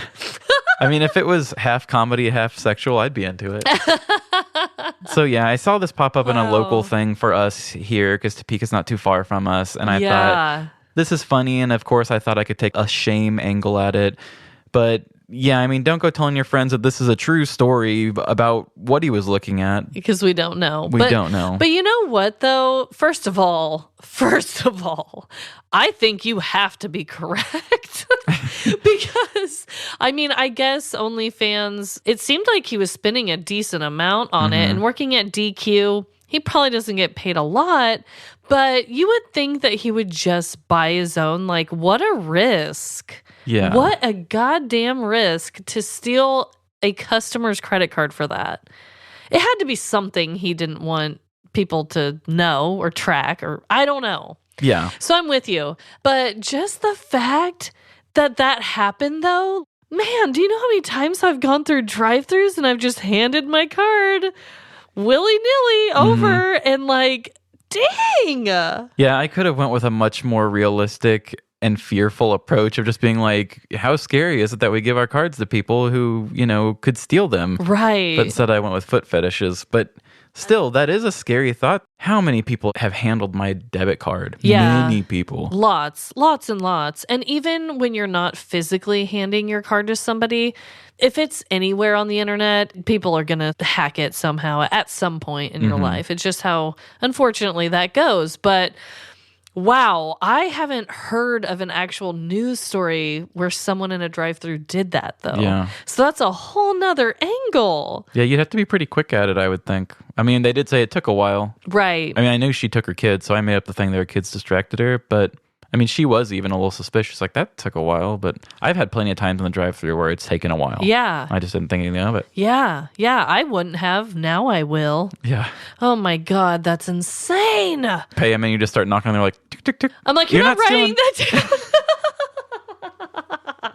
I mean, if it was half comedy, half sexual, I'd be into it. So yeah, I saw this pop up in a local thing for us here because Topeka's not too far from us. And I thought, this is funny. And of course, I thought I could take a shame angle at it. But yeah, I mean, don't go telling your friends that this is a true story about what he was looking at. Because we don't know. We don't know. But you know what, though? First of all, I think you have to be correct. Because, I mean, I guess OnlyFans, it seemed like he was spending a decent amount on it. And working at DQ, he probably doesn't get paid a lot. But you would think that he would just buy his own. Like, what a risk. Yeah. What a goddamn risk to steal a customer's credit card for that. It had to be something he didn't want people to know or track, or I don't know. Yeah. So I'm with you. But just the fact that that happened, though, man, do you know how many times I've gone through drive-thrus and I've just handed my card willy-nilly over and like, dang. Yeah, I could have went with a much more realistic and fearful approach of just being like, how scary is it that we give our cards to people who, you know, could steal them? Right. But instead I went with foot fetishes. But still, that is a scary thought. How many people have handled my debit card? Yeah. Many people. Lots and lots. And even when you're not physically handing your card to somebody, if it's anywhere on the internet, people are going to hack it somehow at some point in your life. It's just how, unfortunately, that goes. But wow, I haven't heard of an actual news story where someone in a drive-thru did that, though. Yeah. So that's a whole nother angle. Yeah, you'd have to be pretty quick at it, I would think. I mean, they did say it took a while. Right. I mean, I knew she took her kids, so I made up the thing that her kids distracted her. But, I mean, she was even a little suspicious. Like, that took a while. But I've had plenty of times in the drive-thru where it's taken a while. Yeah. I just didn't think anything of it. Yeah. I wouldn't have. Now I will. Yeah. Oh my God, that's insane. Pay them and you just start knocking on there like, tick, tick, tick. I'm like, you're not writing that down.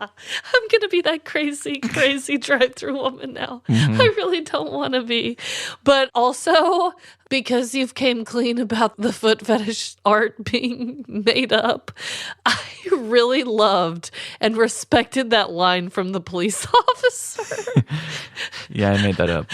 I'm going to be that crazy drive-thru woman now. I really don't want to be. But also, because you've came clean about the foot fetish art being made up, I really loved and respected that line from the police officer. Yeah, I made that up.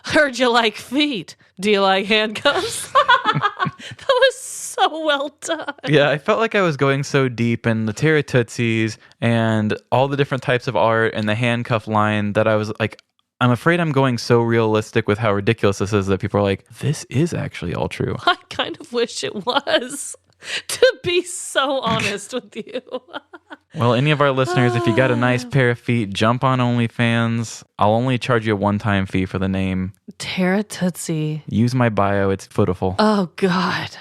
Heard you like feet. Do you like handcuffs? That was so well done. Yeah, I felt like I was going so deep in the Terra Tootsies and all the different types of art and the handcuff line that I was like, I'm afraid I'm going so realistic with how ridiculous this is that people are like, this is actually all true. I kind of wish it was, to be so honest with you. Well, any of our listeners, if you got a nice pair of feet, jump on OnlyFans. I'll only charge you a one-time fee for the name. Terra Tootsie. Use my bio. It's footiful. Oh, God.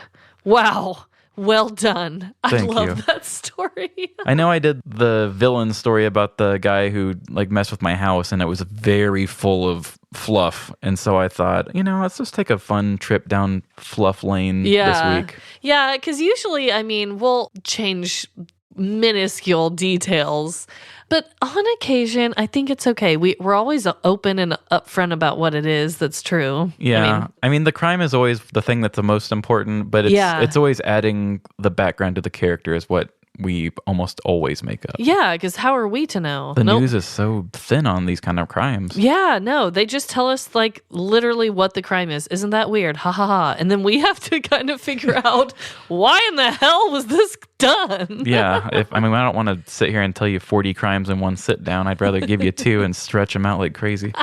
Wow. Well done. Thank I love you. that story. I know I did the villain story about the guy who like messed with my house, and it was very full of fluff. And so I thought, let's just take a fun trip down fluff lane this week. Yeah, because usually, we'll change minuscule details. But on occasion, I think it's okay. We're always open and upfront about what it is that's true. Yeah. The crime is always the thing that's the most important, but it's always adding the background to the character is what we almost always make up. Yeah, because how are we to know? The news is so thin on these kind of crimes. Yeah, no, they just tell us like literally what the crime is. Isn't that weird? Ha ha ha. And then we have to kind of figure out why in the hell was this done? Yeah, I don't want to sit here and tell you 40 crimes in one sit down. I'd rather give you 2 and stretch them out like crazy.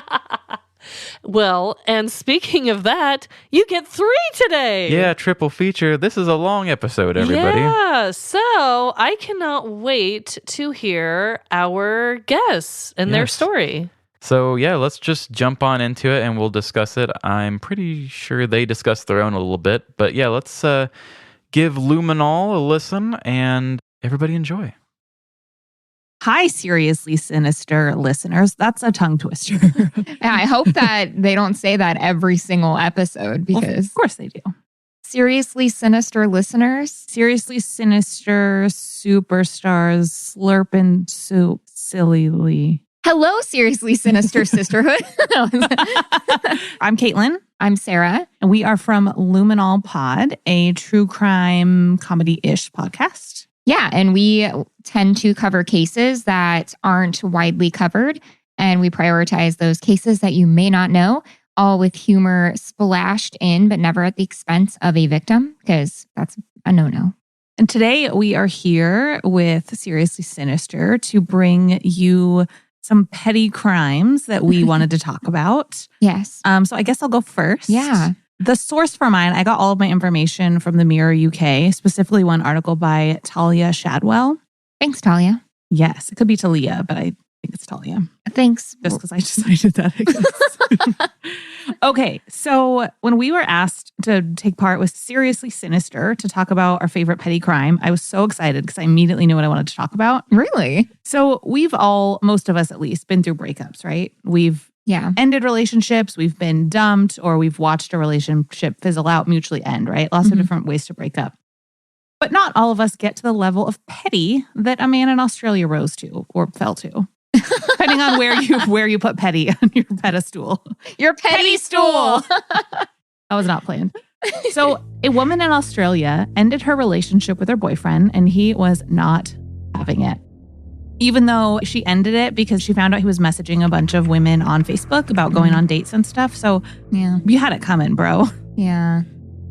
Well, and speaking of that, you get 3 today. Yeah, triple feature. This is a long episode, everybody. Yeah, so I cannot wait to hear our guests and their story. So yeah, let's just jump on into it and we'll discuss it. I'm pretty sure they discussed their own a little bit, but yeah, let's give Luminol a listen and everybody enjoy. Hi, Seriously Sinister listeners. That's a tongue twister. I hope that they don't say that every single episode because... Of course they do. Seriously Sinister listeners. Seriously Sinister superstars slurping soup sillily. Hello, Seriously Sinister Sisterhood. I'm Caitlin. I'm Sarah. And we are from Luminol Pod, a true crime comedy-ish podcast. Yeah, and we tend to cover cases that aren't widely covered, and we prioritize those cases that you may not know, all with humor splashed in, but never at the expense of a victim, because that's a no-no. And today we are here with Seriously Sinister to bring you some petty crimes that we wanted to talk about. Yes. So I guess I'll go first. Yeah. The source for mine, I got all of my information from the Mirror UK, specifically one article by Talia Shadwell. Thanks, Talia. Yes, it could be Talia, but I think it's Talia. Thanks. Just because I decided that, I guess. Okay, so when we were asked to take part with Seriously Sinister to talk about our favorite petty crime, I was so excited because I immediately knew what I wanted to talk about. Really? So we've all, most of us at least, been through breakups, right? We've ended relationships, we've been dumped, or we've watched a relationship fizzle out, mutually end, right? Lots of different ways to break up. But not all of us get to the level of petty that a man in Australia rose to or fell to. Depending on where you put petty on your pedestal. Your petty stool. That was not planned. So a woman in Australia ended her relationship with her boyfriend and he was not having it. Even though she ended it because she found out he was messaging a bunch of women on Facebook about going on dates and stuff. So you had it coming, bro. Yeah.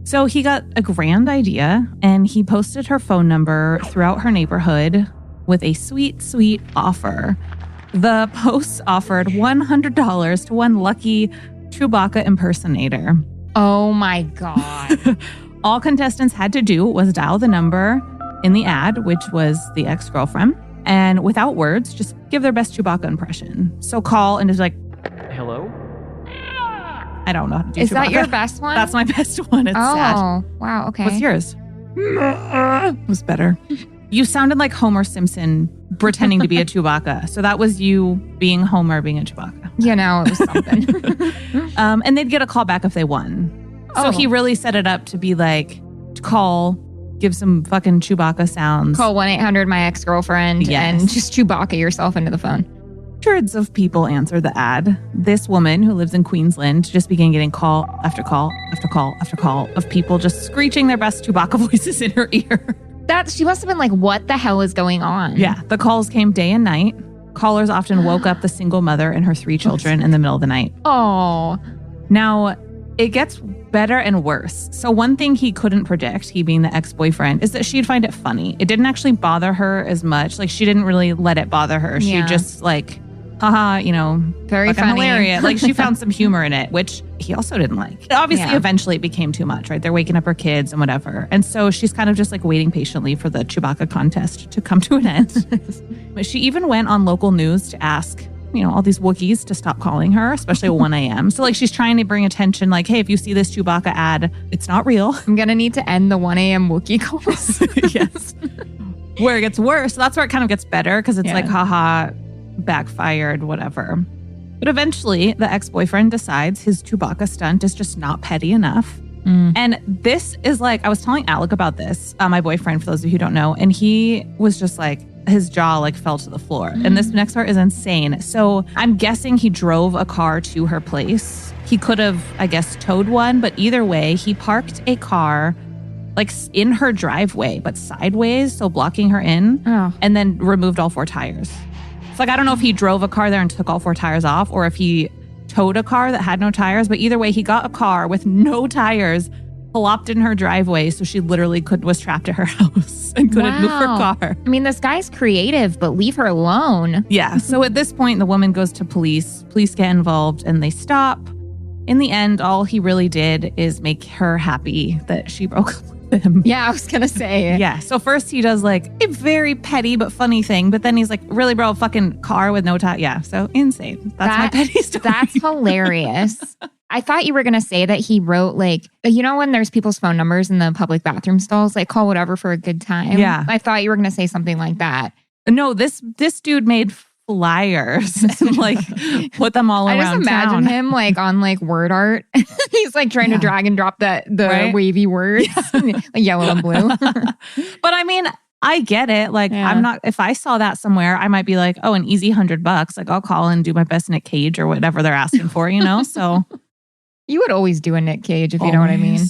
So he got a grand idea and he posted her phone number throughout her neighborhood with a sweet, sweet offer. The posts offered $100 to one lucky Chewbacca impersonator. Oh my God. All contestants had to do was dial the number in the ad, which was the ex-girlfriend, and without words, just give their best Chewbacca impression. So call and just like, hello? I don't know how to do Is Chewbacca. that your best one? That's my best one. It's sad. Oh, wow. Okay. What's yours? It was better. You sounded like Homer Simpson pretending to be a Chewbacca. So that was you being Homer being a Chewbacca. You know, it was something. And they'd get a call back if they won. So he really set it up to be like, call, give some fucking Chewbacca sounds. Call 1-800-MY-EX-GIRLFRIEND and just Chewbacca yourself into the phone. Hundreds of people answered the ad. This woman who lives in Queensland just began getting call after call after call after call of people just screeching their best Chewbacca voices in her ear. She must have been like, what the hell is going on? Yeah. The calls came day and night. Callers often woke up the single mother and her 3 children in the middle of the night. Oh. Now, it gets better and worse. So one thing he couldn't predict, he being the ex-boyfriend, is that she'd find it funny. It didn't actually bother her as much. Like, she didn't really let it bother her. She just like, haha, very funny. Hilarious. Like, she found some humor in it, which he also didn't like. Obviously, eventually it became too much, right? They're waking up her kids and whatever. And so she's kind of just like waiting patiently for the Chewbacca contest to come to an end. But she even went on local news to ask, all these Wookiees to stop calling her, especially at 1 a.m. So like, she's trying to bring attention, like, hey, if you see this Chewbacca ad, it's not real. I'm going to need to end the 1 a.m. Wookiee calls. Yes. Where it gets worse, that's where it kind of gets better, because it's like, haha, backfired, whatever. But eventually, the ex-boyfriend decides his Chewbacca stunt is just not petty enough. And this is like, I was telling Alec about this, my boyfriend, for those of you who don't know, and he was just like, his jaw like fell to the floor. And this next part is insane. So I'm guessing he drove a car to her place. He could have, I guess, towed one, but either way, he parked a car like in her driveway, but sideways, so blocking her in, and then removed all 4 tires. So like, I don't know if he drove a car there and took all 4 tires off, or if he towed a car that had no tires, but either way, he got a car with no tires, plopped in her driveway, so she literally was trapped at her house and couldn't move her car. I mean, this guy's creative, but leave her alone. Yeah. So at this point, the woman goes to police. Police get involved and they stop. In the end, all he really did is make her happy that she broke up with him. Yeah, I was going to say. Yeah. So first he does like a very petty but funny thing, but then he's like, really, bro, a fucking car with no tire. Yeah. So insane. That's my petty story. That's hilarious. I thought you were going to say that he wrote like, when there's people's phone numbers in the public bathroom stalls, like call whatever for a good time. Yeah. I thought you were going to say something like that. No, this dude made flyers and like put them all around I just imagine town. him like on like word art. He's like trying to drag and drop the wavy words, like yellow and blue. But I mean, I get it. Like, if I saw that somewhere, I might be like, oh, an easy $100. Like, I'll call and do my best Nick Cage or whatever they're asking for, So you would always do a Nick Cage, if you know what I mean.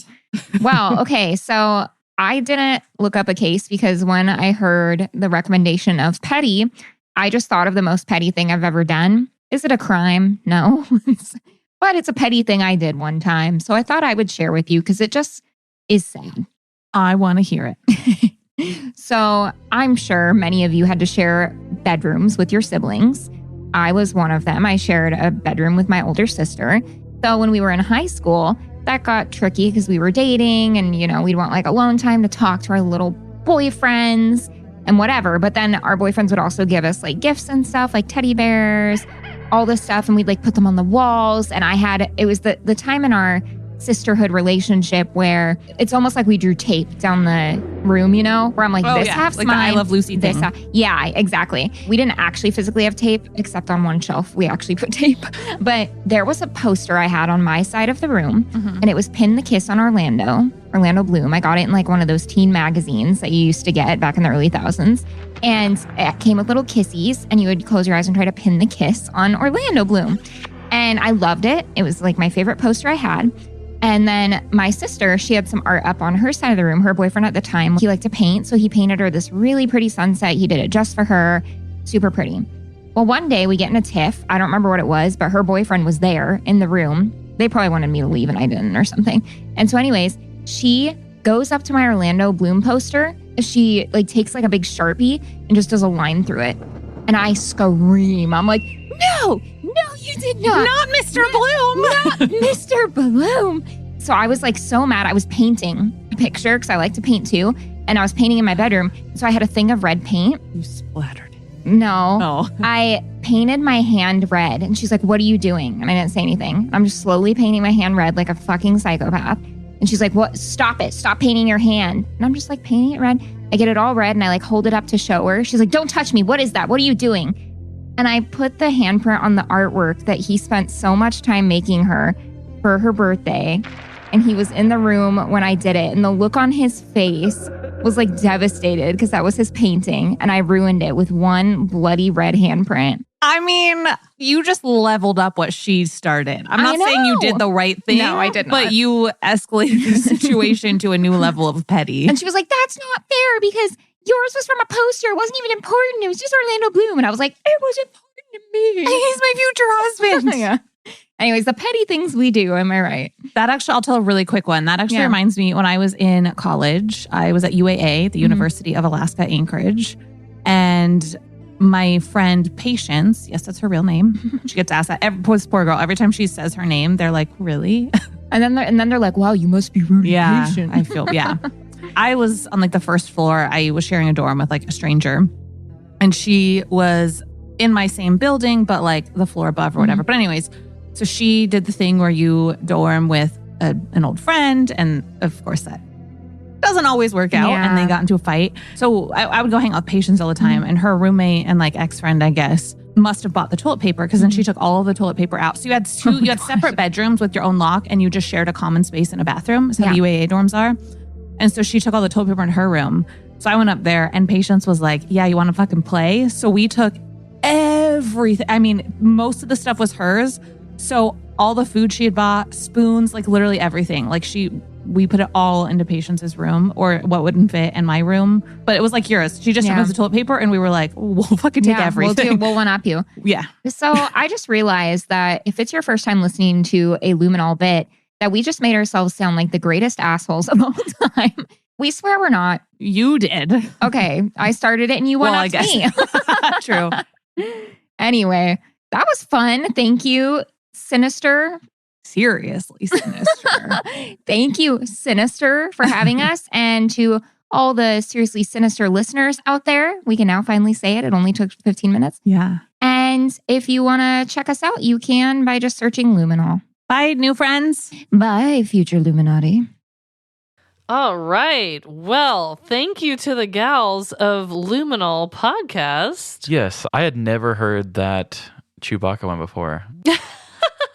Well, okay. So I didn't look up a case because when I heard the recommendation of petty, I just thought of the most petty thing I've ever done. Is it a crime? No. But it's a petty thing I did one time. So I thought I would share with you because it just is sad. I want to hear it. So I'm sure many of you had to share bedrooms with your siblings. I was one of them. I shared a bedroom with my older sister. So when we were in high school, that got tricky because we were dating and, we'd want like alone time to talk to our little boyfriends and whatever. But then our boyfriends would also give us like gifts and stuff like teddy bears, all this stuff. And we'd like put them on the walls. And it was the time in our sisterhood relationship where it's almost like we drew tape down the room, where I'm like, this half's like mine. The I Love Lucy thing. Yeah, exactly. We didn't actually physically have tape, except on one shelf. We actually put tape. But there was a poster I had on my side of the room, and it was Pin the Kiss on Orlando Bloom. I got it in like one of those teen magazines that you used to get back in the early 2000s. And it came with little kissies, and you would close your eyes and try to pin the kiss on Orlando Bloom. And I loved it. It was like my favorite poster I had. And then my sister, she had some art up on her side of the room. Her boyfriend at the time, he liked to paint. So he painted her this really pretty sunset. He did it just for her. Super pretty. Well, one day we get in a tiff. I don't remember what it was, but her boyfriend was there in the room. They probably wanted me to leave and I didn't or something. And so anyways, she goes up to my Orlando Bloom poster. She like takes like a big Sharpie and just does a line through it. And I scream. I'm like, no, you did not. Not Mr. Bloom. Not Mr. Bloom. So I was like so mad. I was painting a picture because I like to paint too. And I was painting in my bedroom. So I had a thing of red paint. You splattered. No. Oh. I painted my hand red. And she's like, what are you doing? And I didn't say anything. I'm just slowly painting my hand red like a fucking psychopath. And she's like, what? Stop it. Stop painting your hand. And I'm just like painting it red. I get it all red and I like hold it up to show her. She's like, don't touch me. What is that? What are you doing? And I put the handprint on the artwork that he spent so much time making her for her birthday. And he was in the room when I did it. And the look on his face was like devastated because that was his painting. And I ruined it with one bloody red handprint. I mean, you just leveled up what she started. I'm not saying you did the right thing. No, I did not. But you escalated the situation to a new level of petty. And she was like, that's not fair because yours was from a poster. It wasn't even important. It was just Orlando Bloom. And I was like, it was important to me. He's my future husband. Yeah. Anyways, the petty things we do. Am I right? That actually, I'll tell a really quick one. That actually reminds me, when I was in college, I was at UAA, the University of Alaska Anchorage. And my friend Patience, yes, that's her real name. She gets asked that. This poor girl, every time she says her name, they're like, really? And then they're like, wow, you must be really patient. I feel, I was on like the first floor. I was sharing a dorm with like a stranger. And she was in my same building, but like the floor above or whatever. But anyways, so she did the thing where you dorm with an old friend. And of course that doesn't always work out. And they got into a fight. So I would go hang out with Patience all the time. And her roommate and like ex-friend, I guess, must have bought the toilet paper because then she took all of the toilet paper out. So you had separate bedrooms with your own lock and you just shared a common space in a bathroom. Is how the UAA dorms are. And so she took all the toilet paper in her room. So I went up there and Patience was like, yeah, you want to fucking play? So we took everything. I mean, most of the stuff was hers. So all the food she had bought, spoons, like literally everything. Like we put it all into Patience's room or what wouldn't fit in my room. But it was like yours. She just removed the toilet paper and we were like, we'll fucking take everything. We'll one-up you. Yeah. So I just realized that if it's your first time listening to a Luminol bit, that we just made ourselves sound like the greatest assholes of all time. We swear we're not. You did. Okay. I started it and you one-upped me. True. Anyway, that was fun. Thank you, Sinister. Seriously sinister. Thank you, Sinister, for having us. And to all the seriously sinister listeners out there, we can now finally say it. It only took 15 minutes. Yeah. And if you want to check us out, you can by just searching Luminol. Bye, new friends. Bye, future Illuminati. All right. Well, thank you to the gals of Luminol Podcast. Yes, I had never heard that Chewbacca one before.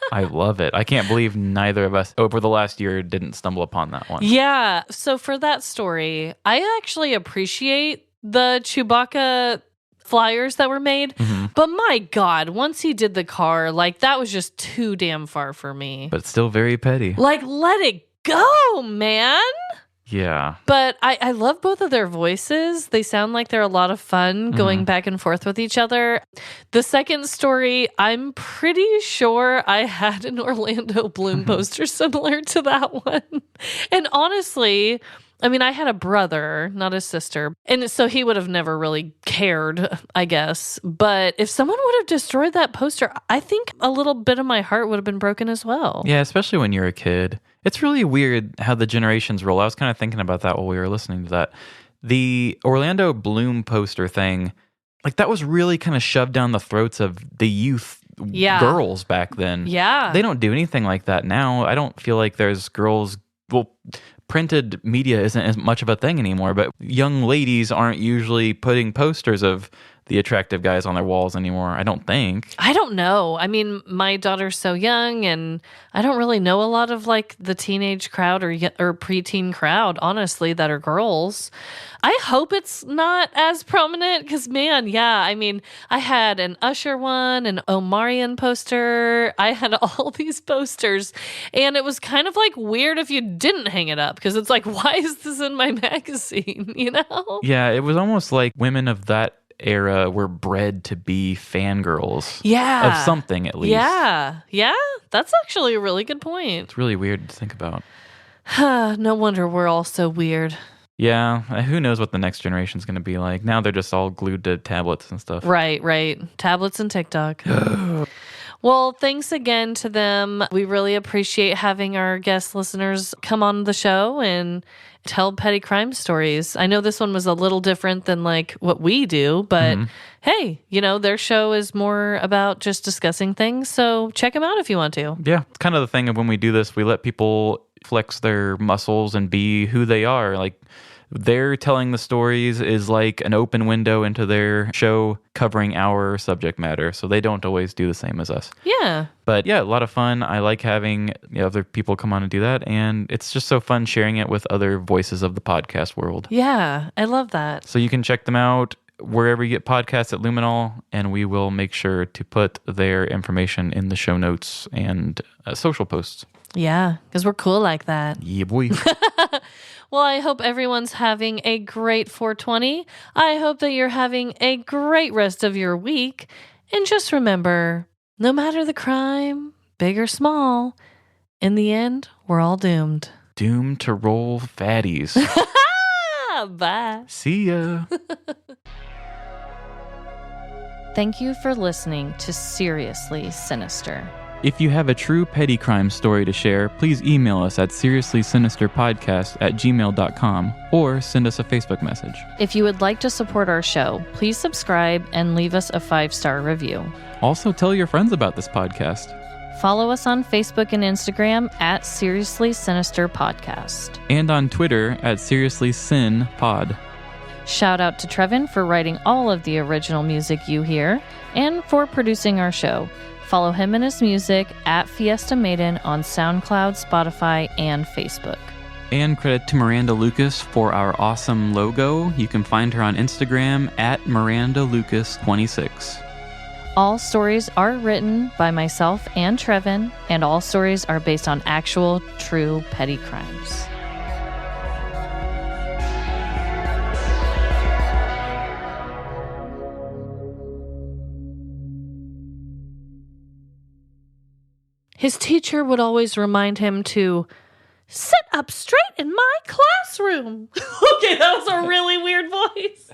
I love it. I can't believe neither of us over the last year didn't stumble upon that one. Yeah. So for that story, I actually appreciate the Chewbacca flyers that were made. But my God, once he did the car, like that was just too damn far for me. But still very petty. Like, let it go, man. Yeah. But I love both of their voices. They sound like they're a lot of fun going back and forth with each other. The second story, I'm pretty sure I had an Orlando Bloom poster similar to that one. And honestly, I mean, I had a brother, not a sister. And so he would have never really cared, I guess. But if someone would have destroyed that poster, I think a little bit of my heart would have been broken as well. Yeah, especially when you're a kid. It's really weird how the generations roll. I was kind of thinking about that while we were listening to that. The Orlando Bloom poster thing, like that was really kind of shoved down the throats of the youth girls back then. Yeah. They don't do anything like that now. I don't feel like there's girls, well, printed media isn't as much of a thing anymore, but young ladies aren't usually putting posters of the attractive guys on their walls anymore, I don't think. I don't know. I mean, my daughter's so young and I don't really know a lot of like the teenage crowd or preteen crowd, honestly, that are girls. I hope it's not as prominent because, man, yeah, I mean, I had an Usher one, an Omarion poster. I had all these posters and it was kind of like weird if you didn't hang it up because it's like, why is this in my magazine, you know? Yeah, it was almost like women of that era were bred to be fangirls of something, at least. Yeah, that's actually a really good point. It's really weird to think about. No wonder we're all so weird. Yeah, who knows what the next generation's going to be like. Now they're just all glued to tablets and stuff. Right. Tablets and TikTok. Well, thanks again to them. We really appreciate having our guest listeners come on the show and tell petty crime stories. I know this one was a little different than like what we do, but hey, you know, their show is more about just discussing things. So check them out if you want to. Yeah, it's kind of the thing of when we do this, we let people flex their muscles and be who they are. Like they're telling the stories is like an open window into their show covering our subject matter. So they don't always do the same as us. Yeah. But yeah, a lot of fun. I like having other people come on and do that. And it's just so fun sharing it with other voices of the podcast world. Yeah, I love that. So you can check them out wherever you get podcasts at Luminol, and we will make sure to put their information in the show notes and social posts. Yeah, because we're cool like that. Yeah, boy. Well, I hope everyone's having a great 420. I hope that you're having a great rest of your week. And just remember, no matter the crime, big or small, in the end, we're all doomed. Doomed to roll fatties. Bye. See ya. Thank you for listening to Seriously Sinister. If you have a true petty crime story to share, please email us at seriouslysinisterpodcast@gmail.com or send us a Facebook message. If you would like to support our show, please subscribe and leave us a 5-star review. Also, tell your friends about this podcast. Follow us on Facebook and Instagram at Seriously Sinister Podcast. And on Twitter at SeriouslySinPod. Shout out to Trevin for writing all of the original music you hear and for producing our show. Follow him and his music at Fiesta Maiden on SoundCloud, Spotify, and Facebook. And credit to Miranda Lucas for our awesome logo. You can find her on Instagram at MirandaLucas26. All stories are written by myself and Trevin, and all stories are based on actual, true petty crimes. His teacher would always remind him to sit up straight in my classroom. Okay, that was a really weird voice.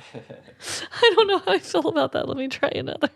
I don't know how I feel about that. Let me try another.